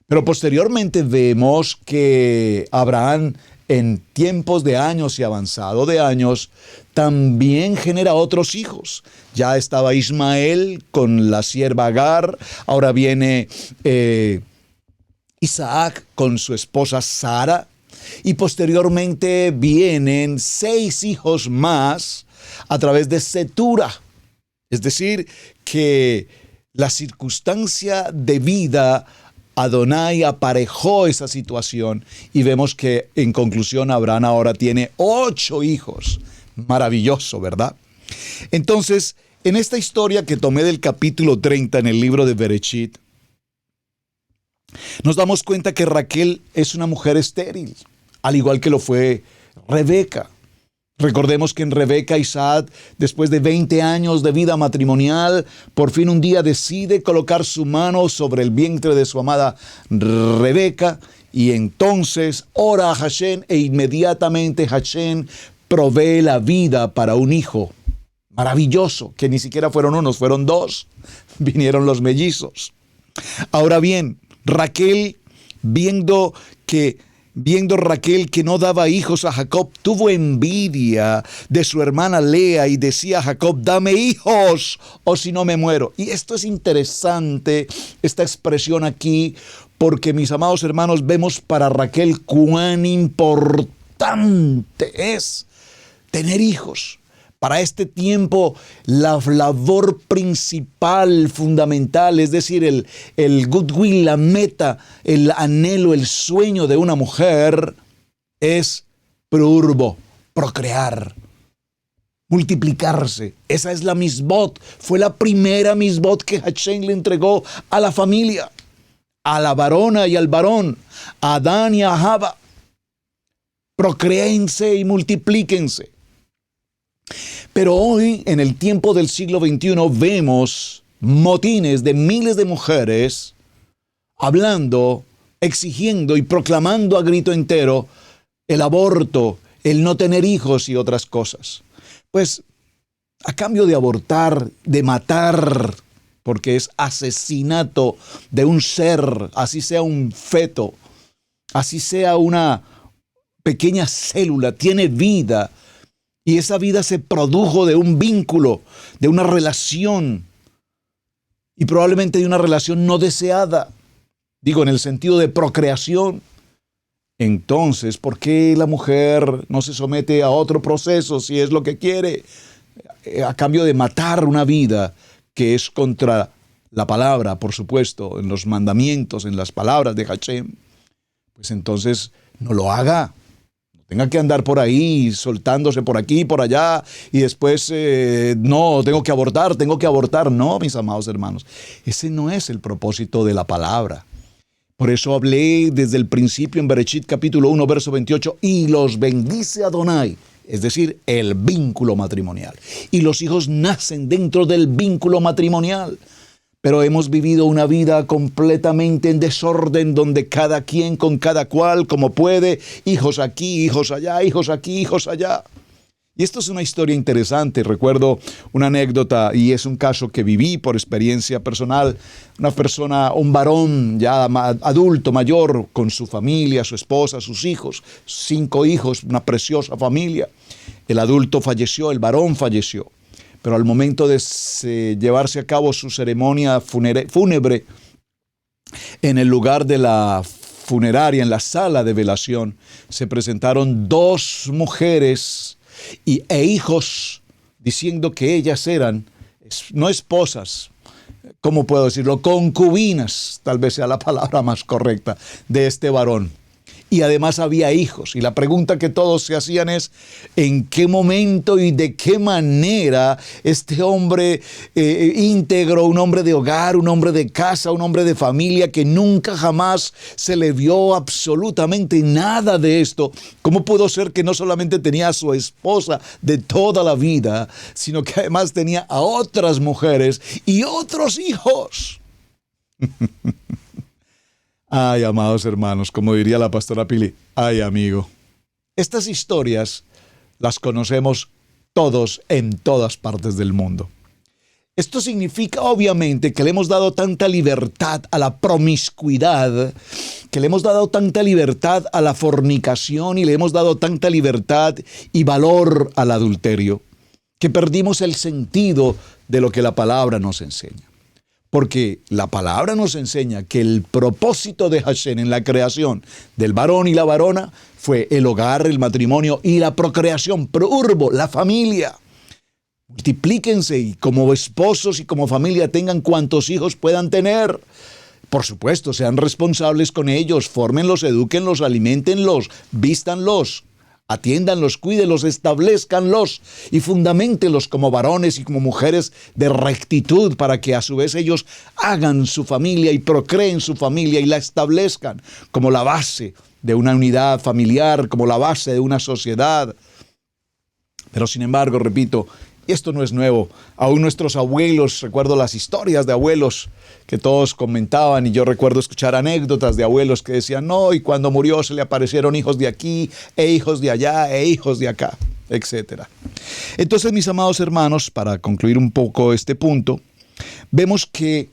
Pero posteriormente vemos que Abraham, en tiempos de años y avanzado de años, también genera otros hijos. Ya estaba Ismael con la sierva Agar. Ahora viene Isaac con su esposa Sara. Y posteriormente vienen 6 hijos más a través de Setura. Es decir, que la circunstancia de vida, Adonai aparejó esa situación y vemos que en conclusión Abraham ahora tiene 8 hijos. Maravilloso, ¿verdad? Entonces, en esta historia que tomé del capítulo 30 en el libro de Bereshit, nos damos cuenta que Raquel es una mujer estéril, al igual que lo fue Rebeca. Recordemos que en Rebeca, Isaac, después de 20 años de vida matrimonial, por fin un día decide colocar su mano sobre el vientre de su amada Rebeca, y entonces ora a Hashem e inmediatamente Hashem provee la vida para un hijo maravilloso, que ni siquiera fueron unos, fueron 2. Vinieron los mellizos. Ahora bien, Raquel, viendo Raquel que no daba hijos a Jacob, tuvo envidia de su hermana Lea y decía a Jacob: dame hijos o si no me muero. Y esto es interesante, esta expresión aquí, porque mis amados hermanos, vemos para Raquel cuán importante es tener hijos. Para este tiempo, la labor principal, fundamental, es decir, el goodwill, la meta, el anhelo, el sueño de una mujer es prourbo, procrear, multiplicarse. Esa es la misbot. Fue la primera misbot que Hashem le entregó a la familia, a la varona y al varón, a Adán y a Java. Procréense y multiplíquense. Pero hoy, en el tiempo del siglo XXI, vemos motines de miles de mujeres hablando, exigiendo y proclamando a grito entero el aborto, el no tener hijos y otras cosas. Pues, a cambio de abortar, de matar, porque es asesinato de un ser, así sea un feto, así sea una pequeña célula, tiene vida. Y esa vida se produjo de un vínculo, de una relación, y probablemente de una relación no deseada. Digo, en el sentido de procreación. Entonces, ¿por qué la mujer no se somete a otro proceso si es lo que quiere? A cambio de matar una vida que es contra la palabra, por supuesto, en los mandamientos, en las palabras de Hashem. Pues entonces no lo haga. Tenga que andar por ahí, soltándose por aquí y por allá, y después, no, tengo que abortar. No, mis amados hermanos, ese no es el propósito de la palabra. Por eso hablé desde el principio en Bereshit capítulo 1, verso 28, y los bendice Adonai, es decir, el vínculo matrimonial. Y los hijos nacen dentro del vínculo matrimonial. pero hemos vivido una vida completamente en desorden, donde cada quien con cada cual como puede, hijos aquí, hijos allá, hijos aquí, hijos allá. Y esto es una historia interesante. Recuerdo una anécdota, y es un caso que viví por experiencia personal. Una persona, un varón ya adulto, mayor, con su familia, su esposa, sus hijos, 5 hijos, una preciosa familia. El adulto falleció, el varón falleció. Pero al momento de llevarse a cabo su ceremonia fúnebre, en el lugar de la funeraria, en la sala de velación, se presentaron 2 mujeres e hijos, diciendo que ellas eran, no esposas, ¿cómo puedo decirlo? Concubinas, tal vez sea la palabra más correcta, de este varón. Y además había hijos. Y la pregunta que todos se hacían es, ¿en qué momento y de qué manera este hombre íntegro, un hombre de hogar, un hombre de casa, un hombre de familia, que nunca jamás se le vio absolutamente nada de esto, cómo pudo ser que no solamente tenía a su esposa de toda la vida, sino que además tenía a otras mujeres y otros hijos? Ay, amados hermanos, como diría la pastora Pili, ay, amigo. Estas historias las conocemos todos en todas partes del mundo. Esto significa, obviamente, que le hemos dado tanta libertad a la promiscuidad, que le hemos dado tanta libertad a la fornicación y le hemos dado tanta libertad y valor al adulterio, que perdimos el sentido de lo que la palabra nos enseña. Porque la palabra nos enseña que el propósito de Hashem en la creación del varón y la varona fue el hogar, el matrimonio y la procreación, prourbo, la familia. Multiplíquense y como esposos y como familia tengan cuantos hijos puedan tener. Por supuesto, sean responsables con ellos, fórmenlos, edúquenlos, aliméntenlos, vístanlos. Atiéndanlos, cuídenlos, establezcanlos y fundamentenlos como varones y como mujeres de rectitud, para que a su vez ellos hagan su familia y procreen su familia y la establezcan como la base de una unidad familiar, como la base de una sociedad. Pero sin embargo, repito, esto no es nuevo. Aún nuestros abuelos, recuerdo las historias de abuelos que todos comentaban, y yo recuerdo escuchar anécdotas de abuelos que decían, no, y cuando murió se le aparecieron hijos de aquí, e hijos de allá, e hijos de acá, etc. Entonces, mis amados hermanos, para concluir un poco este punto, vemos que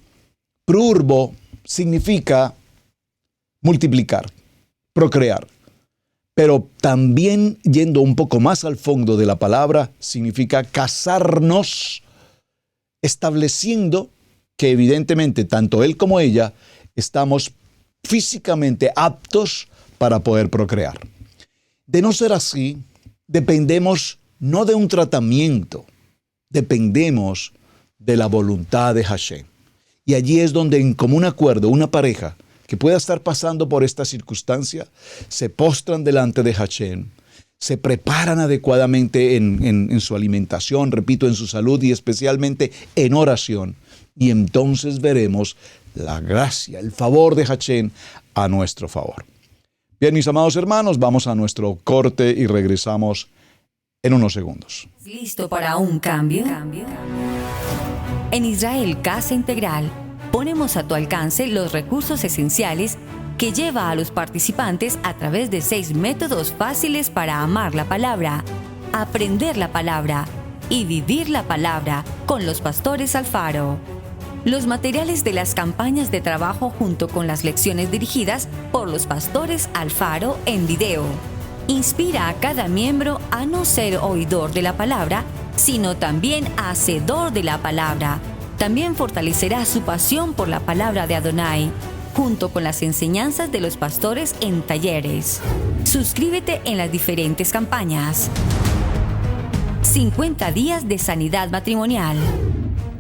prurbo significa multiplicar, procrear. Pero también, yendo un poco más al fondo de la palabra, significa casarnos, estableciendo que evidentemente tanto él como ella estamos físicamente aptos para poder procrear. De no ser así, dependemos no de un tratamiento, dependemos de la voluntad de Hashem. Y allí es donde en común acuerdo una pareja que pueda estar pasando por esta circunstancia, se postran delante de Hashem, se preparan adecuadamente en su alimentación, repito, en su salud y especialmente en oración. Y entonces veremos la gracia, el favor de Hashem a nuestro favor. Bien, mis amados hermanos, vamos a nuestro corte y regresamos en unos segundos. ¿Listo para un cambio? En Israel Casa Integral ponemos a tu alcance los recursos esenciales que lleva a los participantes a través de 6 métodos fáciles para amar la palabra, aprender la palabra y vivir la palabra con los pastores Alfaro. Los materiales de las campañas de trabajo junto con las lecciones dirigidas por los pastores Alfaro en video. Inspira a cada miembro a no ser oidor de la palabra, sino también hacedor de la palabra. También fortalecerá su pasión por la palabra de Adonai, junto con las enseñanzas de los pastores en talleres. Suscríbete en las diferentes campañas. 50 días de sanidad matrimonial.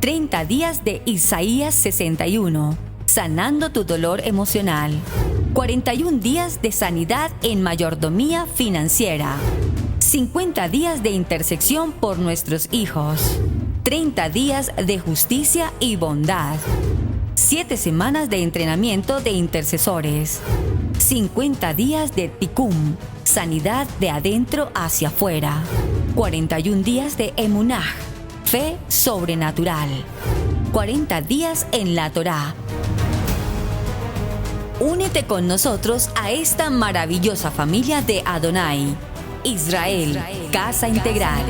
30 días de Isaías 61, sanando tu dolor emocional. 41 días de sanidad en mayordomía financiera. 50 días de intersección por nuestros hijos. 30 días de justicia y bondad. 7 semanas de entrenamiento de intercesores. 50 días de Tikkun, sanidad de adentro hacia afuera. 41 días de Emunah, fe sobrenatural. 40 días en la Torá. Únete con nosotros a esta maravillosa familia de Adonai, Israel, Casa Integral.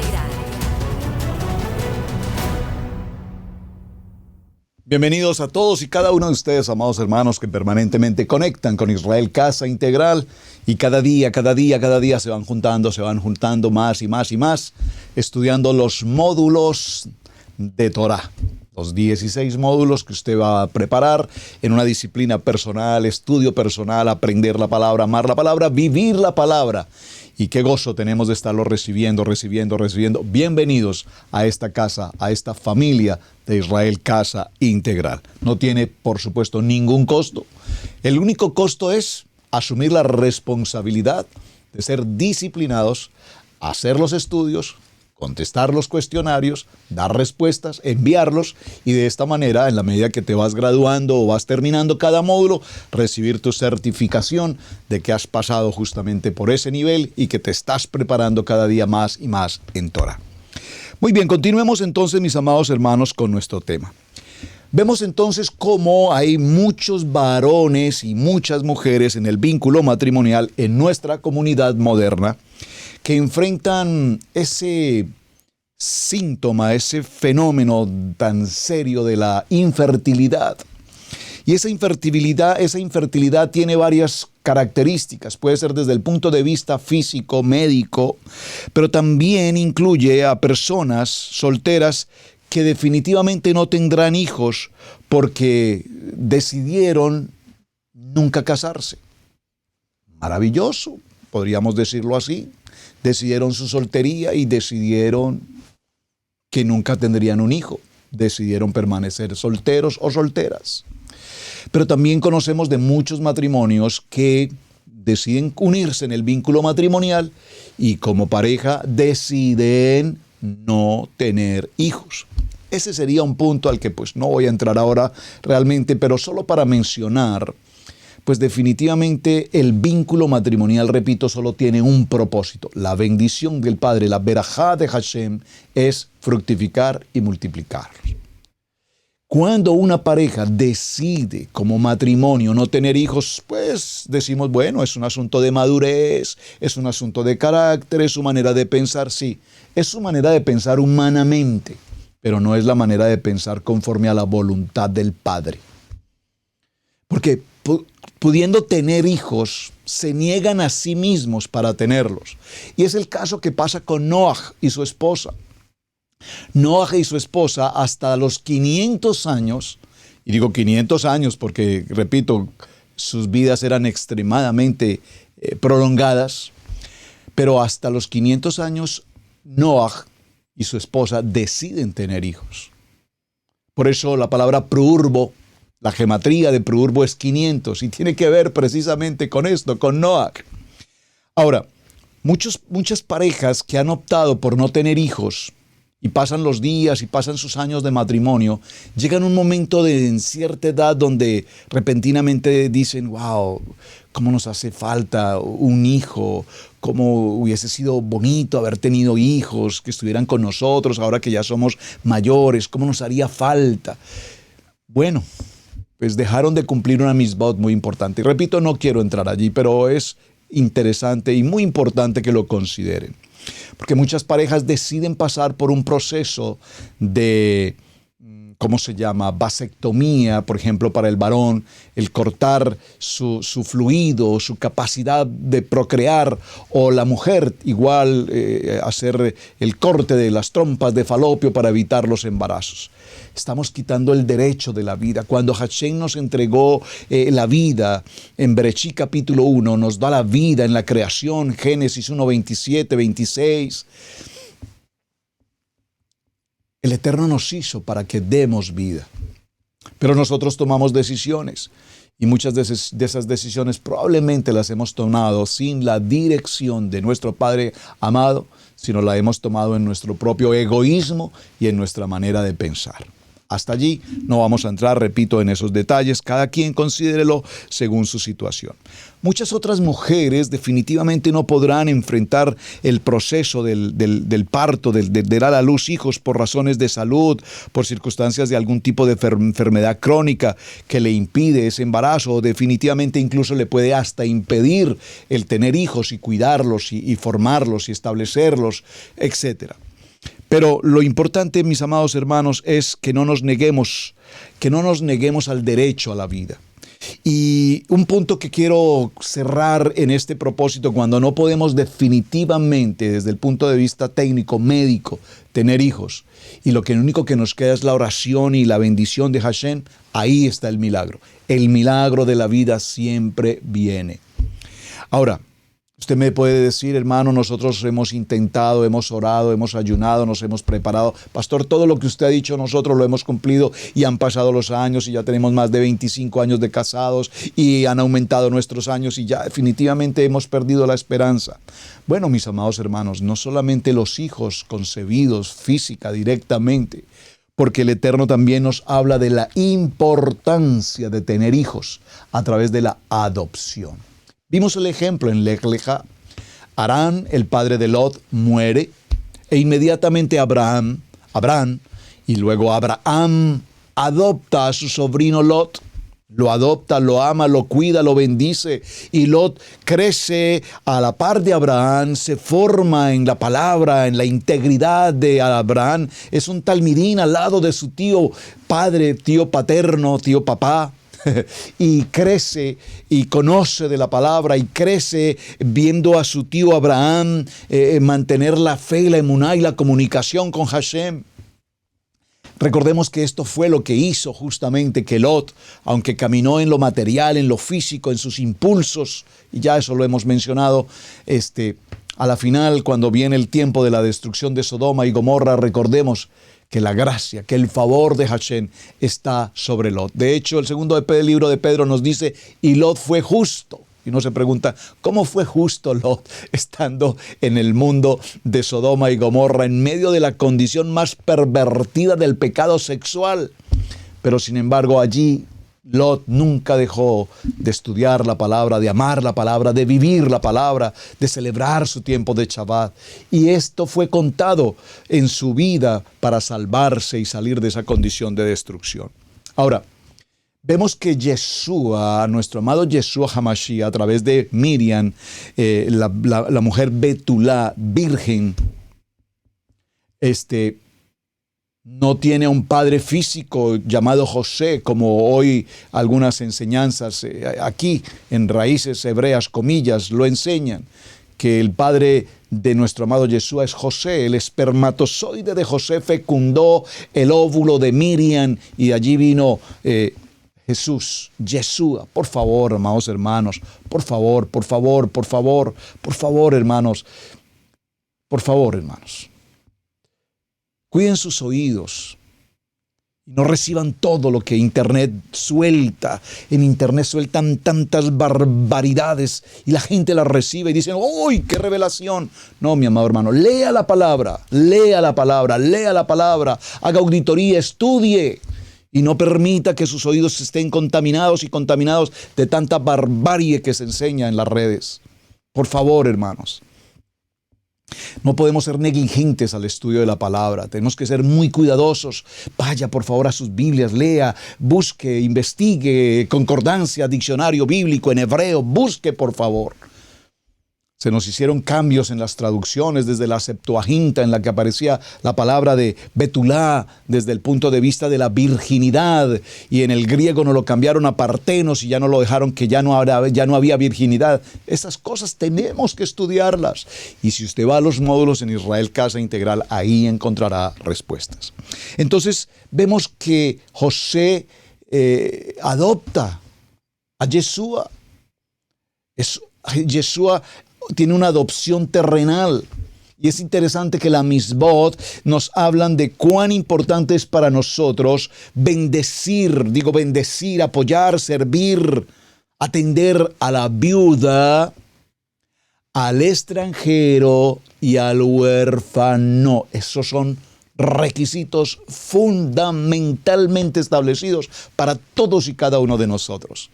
Bienvenidos a todos y cada uno de ustedes, amados hermanos, que permanentemente conectan con Israel Casa Integral y cada día se van juntando más y más, estudiando los módulos de Torah. Los 16 módulos que usted va a preparar en una disciplina personal, estudio personal, aprender la palabra, amar la palabra, vivir la palabra. Y qué gozo tenemos de estarlo recibiendo. Bienvenidos a esta casa, a esta familia de Israel Casa Integral. No tiene, por supuesto, ningún costo. El único costo es asumir la responsabilidad de ser disciplinados, hacer los estudios, contestar los cuestionarios, dar respuestas, enviarlos y de esta manera, en la medida que te vas graduando o vas terminando cada módulo, recibir tu certificación de que has pasado justamente por ese nivel y que te estás preparando cada día más y más en Torah. Muy bien, continuemos entonces, mis amados hermanos, con nuestro tema. Vemos entonces cómo hay muchos varones y muchas mujeres en el vínculo matrimonial en nuestra comunidad moderna que enfrentan ese síntoma, ese fenómeno tan serio de la infertilidad. Y esa infertilidad tiene varias características. Puede ser desde el punto de vista físico, médico, pero también incluye a personas solteras que definitivamente no tendrán hijos porque decidieron nunca casarse. Maravilloso, podríamos decirlo así. Decidieron su soltería y decidieron que nunca tendrían un hijo. Decidieron permanecer solteros o solteras. Pero también conocemos de muchos matrimonios que deciden unirse en el vínculo matrimonial y como pareja deciden no tener hijos. Ese sería un punto al que pues no voy a entrar ahora realmente, pero solo para mencionar, pues definitivamente el vínculo matrimonial, repito, solo tiene un propósito. La bendición del Padre, la verajá de Hashem, es fructificar y multiplicar. Cuando una pareja decide como matrimonio no tener hijos, pues decimos, bueno, es un asunto de madurez, es un asunto de carácter, es su manera de pensar, sí, es su manera de pensar humanamente, pero no es la manera de pensar conforme a la voluntad del Padre. Porque pudiendo tener hijos, se niegan a sí mismos para tenerlos. Y es el caso que pasa con Noaj y su esposa. Noaj y su esposa hasta los 500 años, y digo 500 años porque, repito, sus vidas eran extremadamente prolongadas, pero hasta los 500 años Noaj y su esposa deciden tener hijos. Por eso la palabra prurbo, la gematría de prurbo es 500 y tiene que ver precisamente con esto, con Noaj. Ahora, muchas parejas que han optado por no tener hijos y pasan los días y pasan sus años de matrimonio, llegan a un momento en cierta edad donde repentinamente dicen, wow, cómo nos hace falta un hijo, cómo hubiese sido bonito haber tenido hijos que estuvieran con nosotros ahora que ya somos mayores, cómo nos haría falta. Bueno, pues dejaron de cumplir una mitzvot muy importante. Y repito, no quiero entrar allí, pero es interesante y muy importante que lo consideren. Porque muchas parejas deciden pasar por un proceso de, ¿cómo se llama? Vasectomía, por ejemplo, para el varón, el cortar su fluido, su capacidad de procrear, o la mujer igual hacer el corte de las trompas de falopio para evitar los embarazos. Estamos quitando el derecho de la vida. Cuando Hashem nos entregó la vida, en Bereshit capítulo 1, nos da la vida en la creación, Génesis 1, 27, 26. El Eterno nos hizo para que demos vida. Pero nosotros tomamos decisiones. Y muchas de esas decisiones probablemente las hemos tomado sin la dirección de nuestro Padre amado, sino la hemos tomado en nuestro propio egoísmo y en nuestra manera de pensar. Hasta allí no vamos a entrar, repito, en esos detalles. Cada quien considérelo según su situación. Muchas otras mujeres definitivamente no podrán enfrentar el proceso del parto, de dar a luz hijos por razones de salud, por circunstancias de algún tipo de enfermedad crónica que le impide ese embarazo, o definitivamente incluso le puede hasta impedir el tener hijos y cuidarlos y formarlos y establecerlos, etc. Pero lo importante, mis amados hermanos, es que no nos neguemos al derecho a la vida. Y un punto que quiero cerrar en este propósito, cuando no podemos definitivamente, desde el punto de vista técnico, médico, tener hijos, y lo único que nos queda es la oración y la bendición de Hashem, ahí está el milagro. El milagro de la vida siempre viene. Ahora, usted me puede decir, hermano, nosotros hemos intentado, hemos orado, hemos ayunado, nos hemos preparado. Pastor, todo lo que usted ha dicho nosotros lo hemos cumplido y han pasado los años y ya tenemos más de 25 años de casados y han aumentado nuestros años y ya definitivamente hemos perdido la esperanza. Bueno, mis amados hermanos, no solamente los hijos concebidos física directamente, porque el Eterno también nos habla de la importancia de tener hijos a través de la adopción. Vimos el ejemplo en Lech Lecha. Harán, el padre de Lot, muere e inmediatamente Abraham y luego Abraham adopta a su sobrino Lot. Lo adopta, lo ama, lo cuida, lo bendice y Lot crece a la par de Abraham, se forma en la palabra, en la integridad de Abraham. Es un talmidín al lado de su tío padre, tío paterno, tío papá. Y crece y conoce de la palabra y crece viendo a su tío Abraham mantener la fe, la emuná y la comunicación con Hashem. Recordemos que esto fue lo que hizo justamente que Lot, aunque caminó en lo material, en lo físico, en sus impulsos, y ya eso lo hemos mencionado, a la final, cuando viene el tiempo de la destrucción de Sodoma y Gomorra, recordemos que la gracia, que el favor de Hashem está sobre Lot. De hecho, el segundo libro de Pedro nos dice, y Lot fue justo. Y uno se pregunta, ¿cómo fue justo Lot estando en el mundo de Sodoma y Gomorra, en medio de la condición más pervertida del pecado sexual? Pero sin embargo, allí Lot nunca dejó de estudiar la palabra, de amar la palabra, de vivir la palabra, de celebrar su tiempo de Shabbat. Y esto fue contado en su vida para salvarse y salir de esa condición de destrucción. Ahora, vemos que Yeshua, nuestro amado Yeshua Hamashiach, a través de Miriam, la mujer Betulá, virgen, no tiene un padre físico llamado José, como hoy algunas enseñanzas aquí en Raíces Hebreas, comillas, lo enseñan, que el padre de nuestro amado Yeshua es José. El espermatozoide de José fecundó el óvulo de Miriam y de allí vino Jesús, Yeshua. Por favor, amados hermanos, por favor, hermanos, por favor, hermanos. Cuiden sus oídos y no reciban todo lo que Internet suelta. En Internet sueltan tantas barbaridades y la gente las recibe y dicen, ¡uy, qué revelación! No, mi amado hermano, lea la palabra, haga auditoría, estudie y no permita que sus oídos estén contaminados de tanta barbarie que se enseña en las redes. Por favor, hermanos. No podemos ser negligentes al estudio de la palabra. Tenemos que ser muy cuidadosos. Vaya por favor a sus Biblias, lea, busque, investigue, concordancia, diccionario bíblico en hebreo, busque por favor. Se nos hicieron cambios en las traducciones, desde la Septuaginta, en la que aparecía la palabra de Betulá, desde el punto de vista de la virginidad, y en el griego nos lo cambiaron a partenos y ya no lo dejaron, que ya no había virginidad. Esas cosas tenemos que estudiarlas. Y si usted va a los módulos en Israel Casa Integral, ahí encontrará respuestas. Entonces vemos que José adopta a Yeshua. Yeshua tiene una adopción terrenal. Y es interesante que la Misbot nos hablan de cuán importante es para nosotros bendecir, apoyar, servir, atender a la viuda, al extranjero y al huérfano. Esos son requisitos fundamentalmente establecidos para todos y cada uno de nosotros.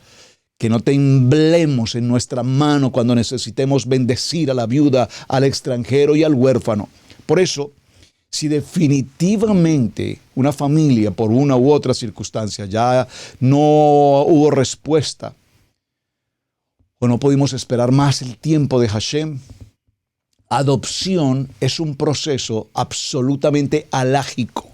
Que no temblemos en nuestra mano cuando necesitemos bendecir a la viuda, al extranjero y al huérfano. Por eso, si definitivamente una familia por una u otra circunstancia ya no hubo respuesta o no pudimos esperar más el tiempo de Hashem, adopción es un proceso absolutamente alágico.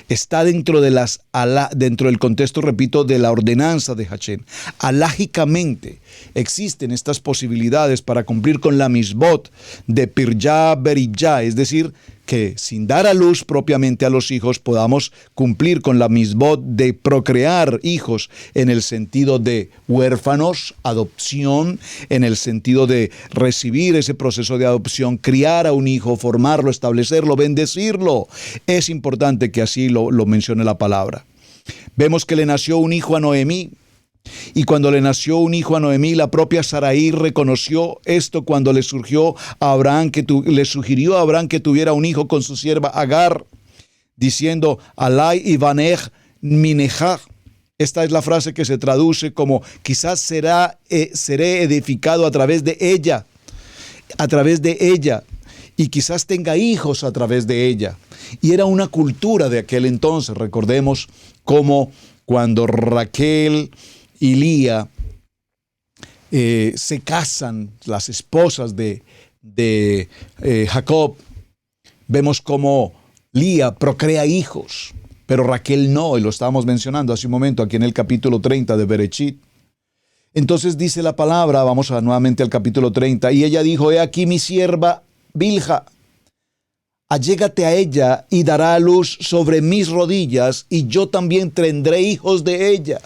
Está dentro del contexto, repito, de la ordenanza de Hashem. Alágicamente existen estas posibilidades para cumplir con la misbot de Pirjá Berijá, es decir, que sin dar a luz propiamente a los hijos podamos cumplir con la misbot de procrear hijos en el sentido de huérfanos, adopción, en el sentido de recibir ese proceso de adopción, criar a un hijo, formarlo, establecerlo, bendecirlo. Es importante que así lo mencione la palabra. Vemos que le nació un hijo a Noemí. Y cuando le nació un hijo a Noemí, la propia Sarai reconoció esto cuando le sugirió a Abraham que tuviera un hijo con su sierva Agar, diciendo, Alai Ivanech Minejah. Esta es la frase que se traduce como, quizás seré edificado a través de ella, y quizás tenga hijos a través de ella. Y era una cultura de aquel entonces. Recordemos cómo cuando Raquel y Lía se casan, las esposas de Jacob, vemos cómo Lía procrea hijos, pero Raquel no, y lo estábamos mencionando hace un momento aquí en el capítulo 30 de Bereshit. Entonces dice la palabra, vamos nuevamente al capítulo 30, y ella dijo, he aquí mi sierva Bilha, allégate a ella y dará a luz sobre mis rodillas, y yo también tendré hijos de ella.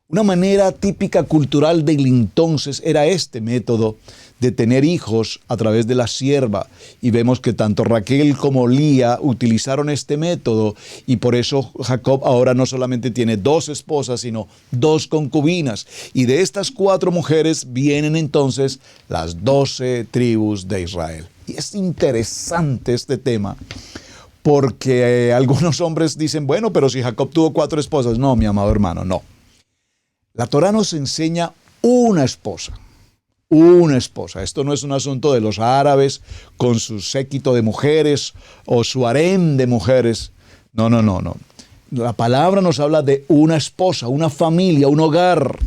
Una manera típica cultural del entonces era este método de tener hijos a través de la sierva. Y vemos que tanto Raquel como Lía utilizaron este método, y por eso Jacob ahora no solamente tiene 2 esposas, sino 2 concubinas. Y de estas 4 mujeres vienen entonces las 12 tribus de Israel. Y es interesante este tema, porque algunos hombres dicen, bueno, pero si Jacob tuvo 4 esposas. No, mi amado hermano, no. La Torá nos enseña una esposa. Esto no es un asunto de los árabes con su séquito de mujeres o su harem de mujeres. No. La palabra nos habla de una esposa, una familia, un hogar.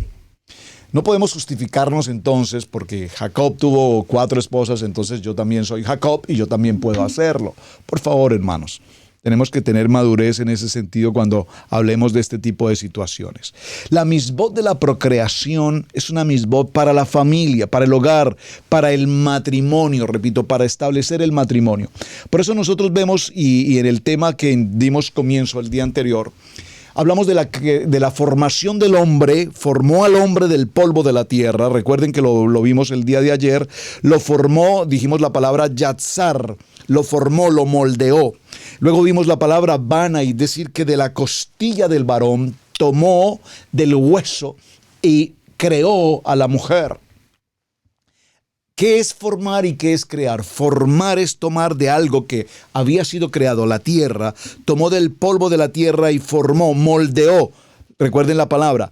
No podemos justificarnos entonces porque Jacob tuvo 4 esposas, entonces yo también soy Jacob y yo también puedo hacerlo. Por favor, hermanos. Tenemos que tener madurez en ese sentido cuando hablemos de este tipo de situaciones. La misbot de la procreación es una misbot para la familia, para el hogar, para el matrimonio, repito, para establecer el matrimonio. Por eso nosotros vemos, y en el tema que dimos comienzo el día anterior, hablamos de la formación del hombre. Formó al hombre del polvo de la tierra. Recuerden que lo vimos el día de ayer. Lo formó, dijimos la palabra yatzar. Lo formó, lo moldeó. Luego vimos la palabra bana, y decir que de la costilla del varón tomó del hueso y creó a la mujer. ¿Qué es formar y qué es crear? Formar es tomar de algo que había sido creado, la tierra, tomó del polvo de la tierra y formó, moldeó. Recuerden la palabra,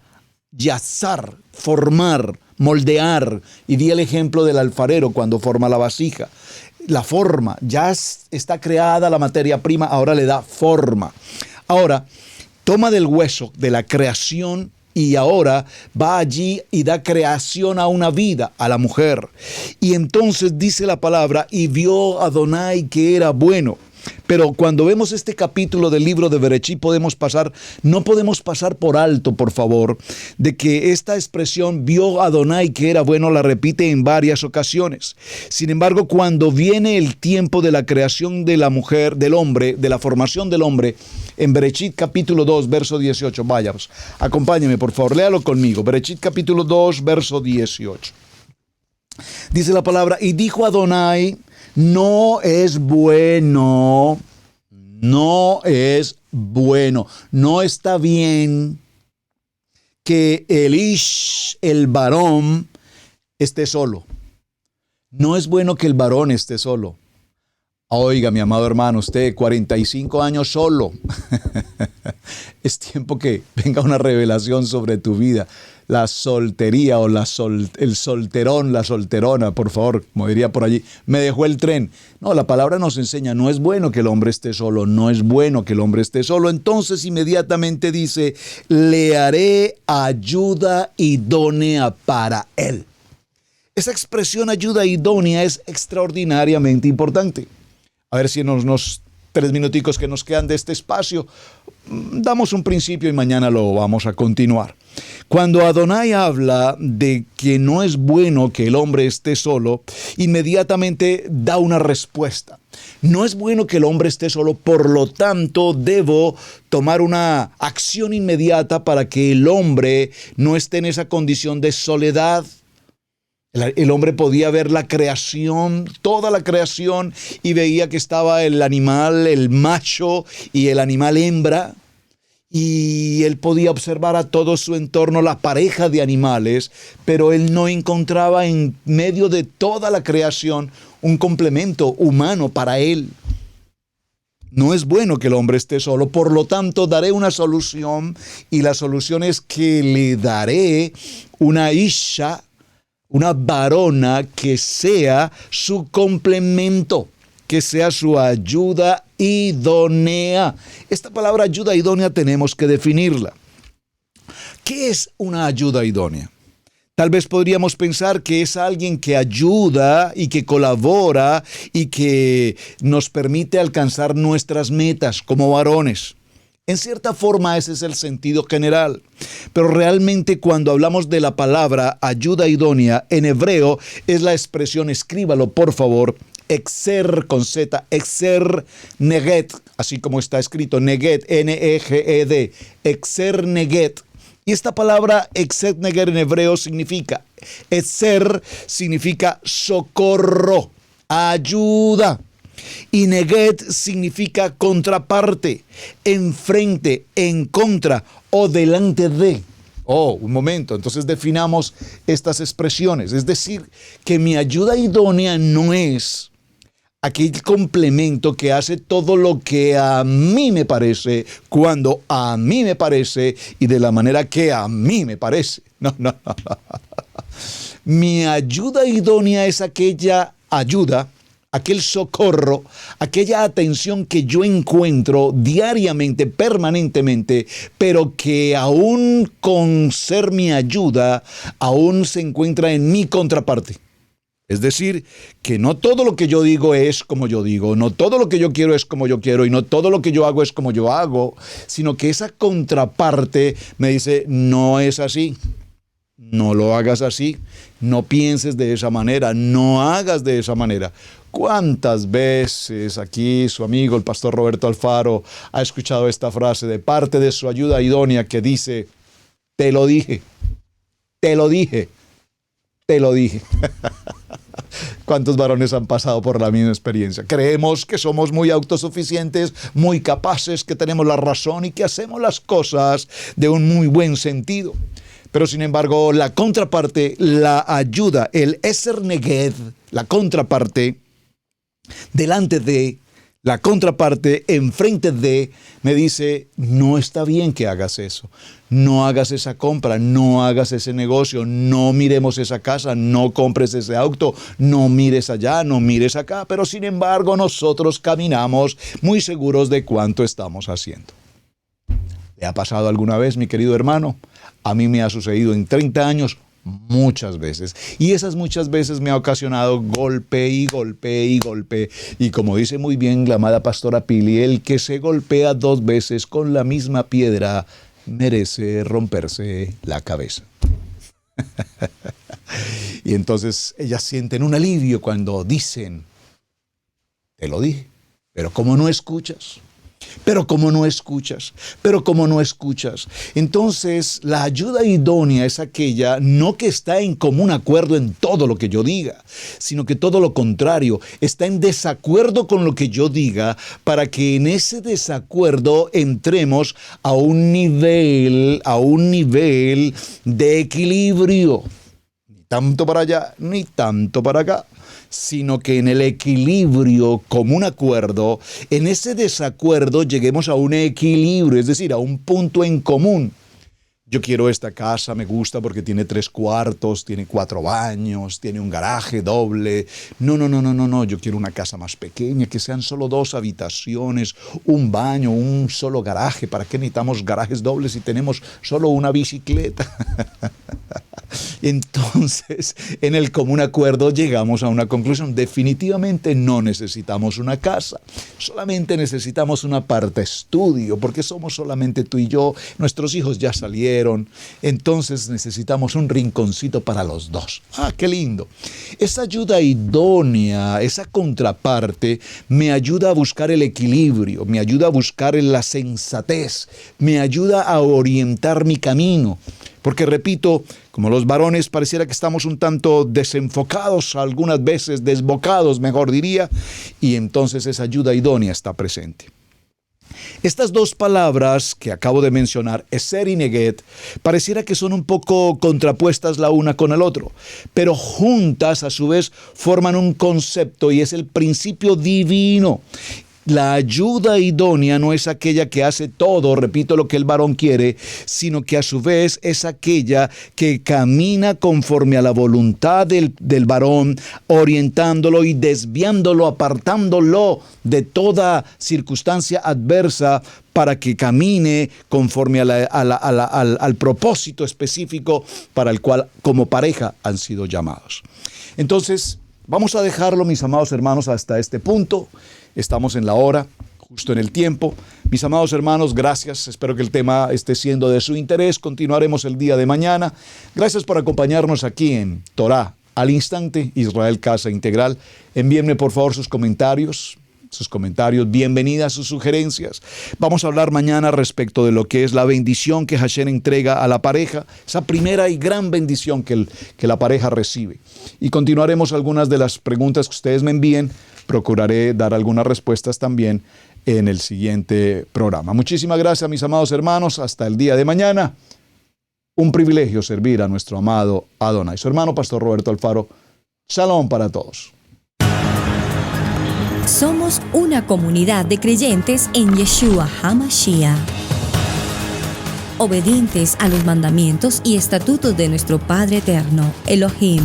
yazar, formar, moldear. Y di el ejemplo del alfarero cuando forma la vasija. La forma, ya está creada la materia prima, ahora le da forma. Ahora, toma del hueso de la creación y ahora va allí y da creación a una vida, a la mujer. Y entonces dice la palabra, y vio Adonai que era bueno. Pero cuando vemos este capítulo del libro de Bereshit no podemos pasar por alto, por favor, de que esta expresión vio Adonai que era bueno la repite en varias ocasiones. Sin embargo, cuando viene el tiempo de la creación de la mujer, del hombre, de la formación del hombre, en Bereshit capítulo 2, verso 18, vayamos, acompáñeme por favor, léalo conmigo, Bereshit capítulo 2, verso 18. Dice la palabra, y dijo Adonai, no es bueno, no está bien que el varón, esté solo. No es bueno que el varón esté solo. Oiga, mi amado hermano, usted 45 años solo. Es tiempo que venga una revelación sobre tu vida. La soltería o el solterón, la solterona, por favor, como diría por allí, me dejó el tren. No, la palabra nos enseña, no es bueno que el hombre esté solo, no es bueno que el hombre esté solo. Entonces inmediatamente dice, le haré ayuda idónea para él. Esa expresión ayuda idónea es extraordinariamente importante. A ver si en los 3 minuticos que nos quedan de este espacio, damos un principio y mañana lo vamos a continuar. Cuando Adonai habla de que no es bueno que el hombre esté solo, inmediatamente da una respuesta. No es bueno que el hombre esté solo, por lo tanto debo tomar una acción inmediata para que el hombre no esté en esa condición de soledad. El hombre podía ver la creación, toda la creación, y veía que estaba el animal, el macho y el animal hembra. Y él podía observar a todo su entorno, la pareja de animales, pero él no encontraba en medio de toda la creación un complemento humano para él. No es bueno que el hombre esté solo, por lo tanto daré una solución, y la solución es que le daré una isha, una varona que sea su complemento, que sea su ayuda idónea. Esta palabra ayuda idónea tenemos que definirla. ¿Qué es una ayuda idónea? Tal vez podríamos pensar que es alguien que ayuda y que colabora y que nos permite alcanzar nuestras metas como varones. En cierta forma ese es el sentido general, pero realmente cuando hablamos de la palabra ayuda idónea, en hebreo es la expresión, escríbalo por favor, exer con Z, exer neget, así como está escrito, neget, N-E-G-E-D, exer neget. Y esta palabra exer neget en hebreo significa, exer significa socorro, ayuda. Y neget significa contraparte, enfrente, en contra o delante de. Oh, un momento, entonces definamos estas expresiones. Es decir, que mi ayuda idónea no es aquel complemento que hace todo lo que a mí me parece, cuando a mí me parece y de la manera que a mí me parece. No. Mi ayuda idónea es aquella ayuda, aquel socorro, aquella atención que yo encuentro diariamente, permanentemente, pero que aún con ser mi ayuda, aún se encuentra en mi contraparte. Es decir, que no todo lo que yo digo es como yo digo, no todo lo que yo quiero es como yo quiero y no todo lo que yo hago es como yo hago, sino que esa contraparte me dice, no es así. No lo hagas así, no pienses de esa manera, no hagas de esa manera. ¿Cuántas veces aquí su amigo, el pastor Roberto Alfaro, ha escuchado esta frase de parte de su ayuda idónea que dice, te lo dije, te lo dije, te lo dije? ¿Cuántos varones han pasado por la misma experiencia? Creemos que somos muy autosuficientes, muy capaces, que tenemos la razón y que hacemos las cosas de un muy buen sentido. Pero sin embargo, la contraparte, la ayuda, el eser neged, la contraparte, delante de, la contraparte, enfrente de, me dice, no está bien que hagas eso. No hagas esa compra, no hagas ese negocio, no miremos esa casa, no compres ese auto, no mires allá, no mires acá. Pero sin embargo, nosotros caminamos muy seguros de cuánto estamos haciendo. ¿Le ha pasado alguna vez, mi querido hermano? A mí me ha sucedido en 30 años muchas veces. Y esas muchas veces me ha ocasionado golpe y golpe y golpe. Y como dice muy bien la amada pastora Pili, el que se golpea 2 veces con la misma piedra merece romperse la cabeza. Y entonces ellas sienten un alivio cuando dicen, te lo dije, pero como no escuchas. Pero como no escuchas, entonces la ayuda idónea es aquella no que está en común acuerdo en todo lo que yo diga, sino que todo lo contrario, está en desacuerdo con lo que yo diga para que en ese desacuerdo entremos a un nivel de equilibrio. Ni tanto para allá, ni tanto para acá. sino que en el equilibrio, como un acuerdo, en ese desacuerdo lleguemos a un equilibrio, es decir, a un punto en común. Yo quiero esta casa, me gusta porque tiene 3 cuartos, tiene 4 baños, tiene un garaje doble. No, yo quiero una casa más pequeña, que sean solo 2 habitaciones, un baño, un solo garaje. ¿Para qué necesitamos garajes dobles si tenemos solo una bicicleta? Entonces, en el común acuerdo llegamos a una conclusión. Definitivamente no necesitamos una casa, solamente necesitamos una parte estudio, porque somos solamente tú y yo, nuestros hijos ya salieron, entonces necesitamos un rinconcito para los 2. ¡Ah, qué lindo! Esa ayuda idónea, esa contraparte, me ayuda a buscar el equilibrio, me ayuda a buscar la sensatez, me ayuda a orientar mi camino. Porque repito, como los varones pareciera que estamos un tanto desenfocados, algunas veces desbocados, mejor diría, y entonces esa ayuda idónea está presente. Estas 2 palabras que acabo de mencionar, eser y neget, pareciera que son un poco contrapuestas la una con el otro, pero juntas a su vez forman un concepto y es el principio divino. La ayuda idónea no es aquella que hace todo, repito, lo que el varón quiere, sino que a su vez es aquella que camina conforme a la voluntad del varón, orientándolo y desviándolo, apartándolo de toda circunstancia adversa para que camine conforme al propósito específico para el cual como pareja han sido llamados. Entonces, vamos a dejarlo, mis amados hermanos, hasta este punto. Estamos en la hora, justo en el tiempo. Mis amados hermanos, gracias. Espero que el tema esté siendo de su interés. Continuaremos el día de mañana. Gracias por acompañarnos aquí en Torá al Instante, Israel Casa Integral. Envíenme por favor sus comentarios, bienvenidas sus sugerencias. Vamos a hablar mañana respecto de lo que es la bendición que Hashem entrega a la pareja, esa primera y gran bendición que la pareja recibe. Y continuaremos algunas de las preguntas que ustedes me envíen. Procuraré dar algunas respuestas también en el siguiente programa. Muchísimas gracias, mis amados hermanos. Hasta el día de mañana. Un privilegio servir a nuestro amado Adonai. Su hermano, Pastor Roberto Alfaro. Shalom para todos. Somos una comunidad de creyentes en Yeshua HaMashiach, obedientes a los mandamientos y estatutos de nuestro Padre Eterno, Elohim.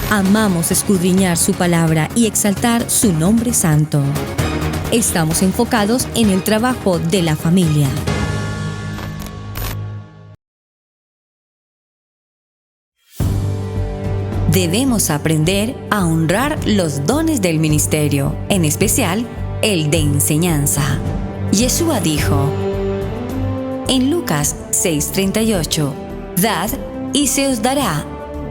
Amamos escudriñar su palabra y exaltar su nombre santo. Estamos enfocados en el trabajo de la familia. Debemos aprender a honrar los dones del ministerio, en especial el de enseñanza. Yeshua dijo en Lucas 6:38, «Dad y se os dará,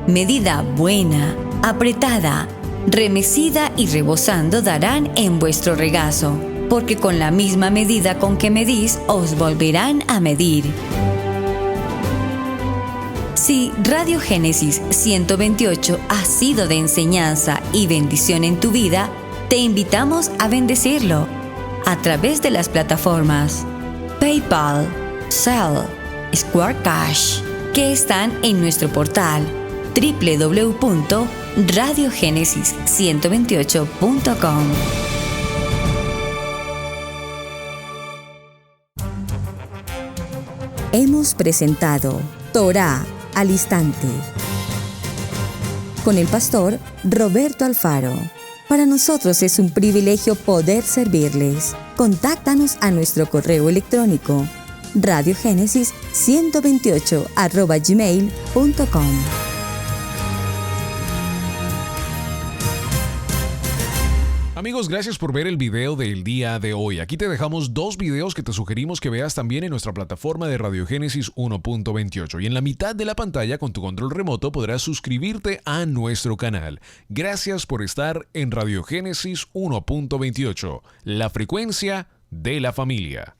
medida buena, apretada, remecida y rebosando darán en vuestro regazo, porque con la misma medida con que medís os volverán a medir». Si Radio Génesis 128 ha sido de enseñanza y bendición en tu vida, te invitamos a bendecirlo a través de las plataformas PayPal, Zelle, Square Cash, que están en nuestro portal www.radiogenesis128.com. Hemos presentado Torá al Instante con el pastor Roberto Alfaro. Para nosotros es un privilegio poder servirles. Contáctanos a nuestro correo electrónico radiogenesis128@gmail.com. Amigos, gracias por ver el video del día de hoy. Aquí te dejamos 2 videos que te sugerimos que veas también en nuestra plataforma de Radio Génesis 1.28. Y en la mitad de la pantalla, con tu control remoto, podrás suscribirte a nuestro canal. Gracias por estar en Radio Génesis 1.28, la frecuencia de la familia.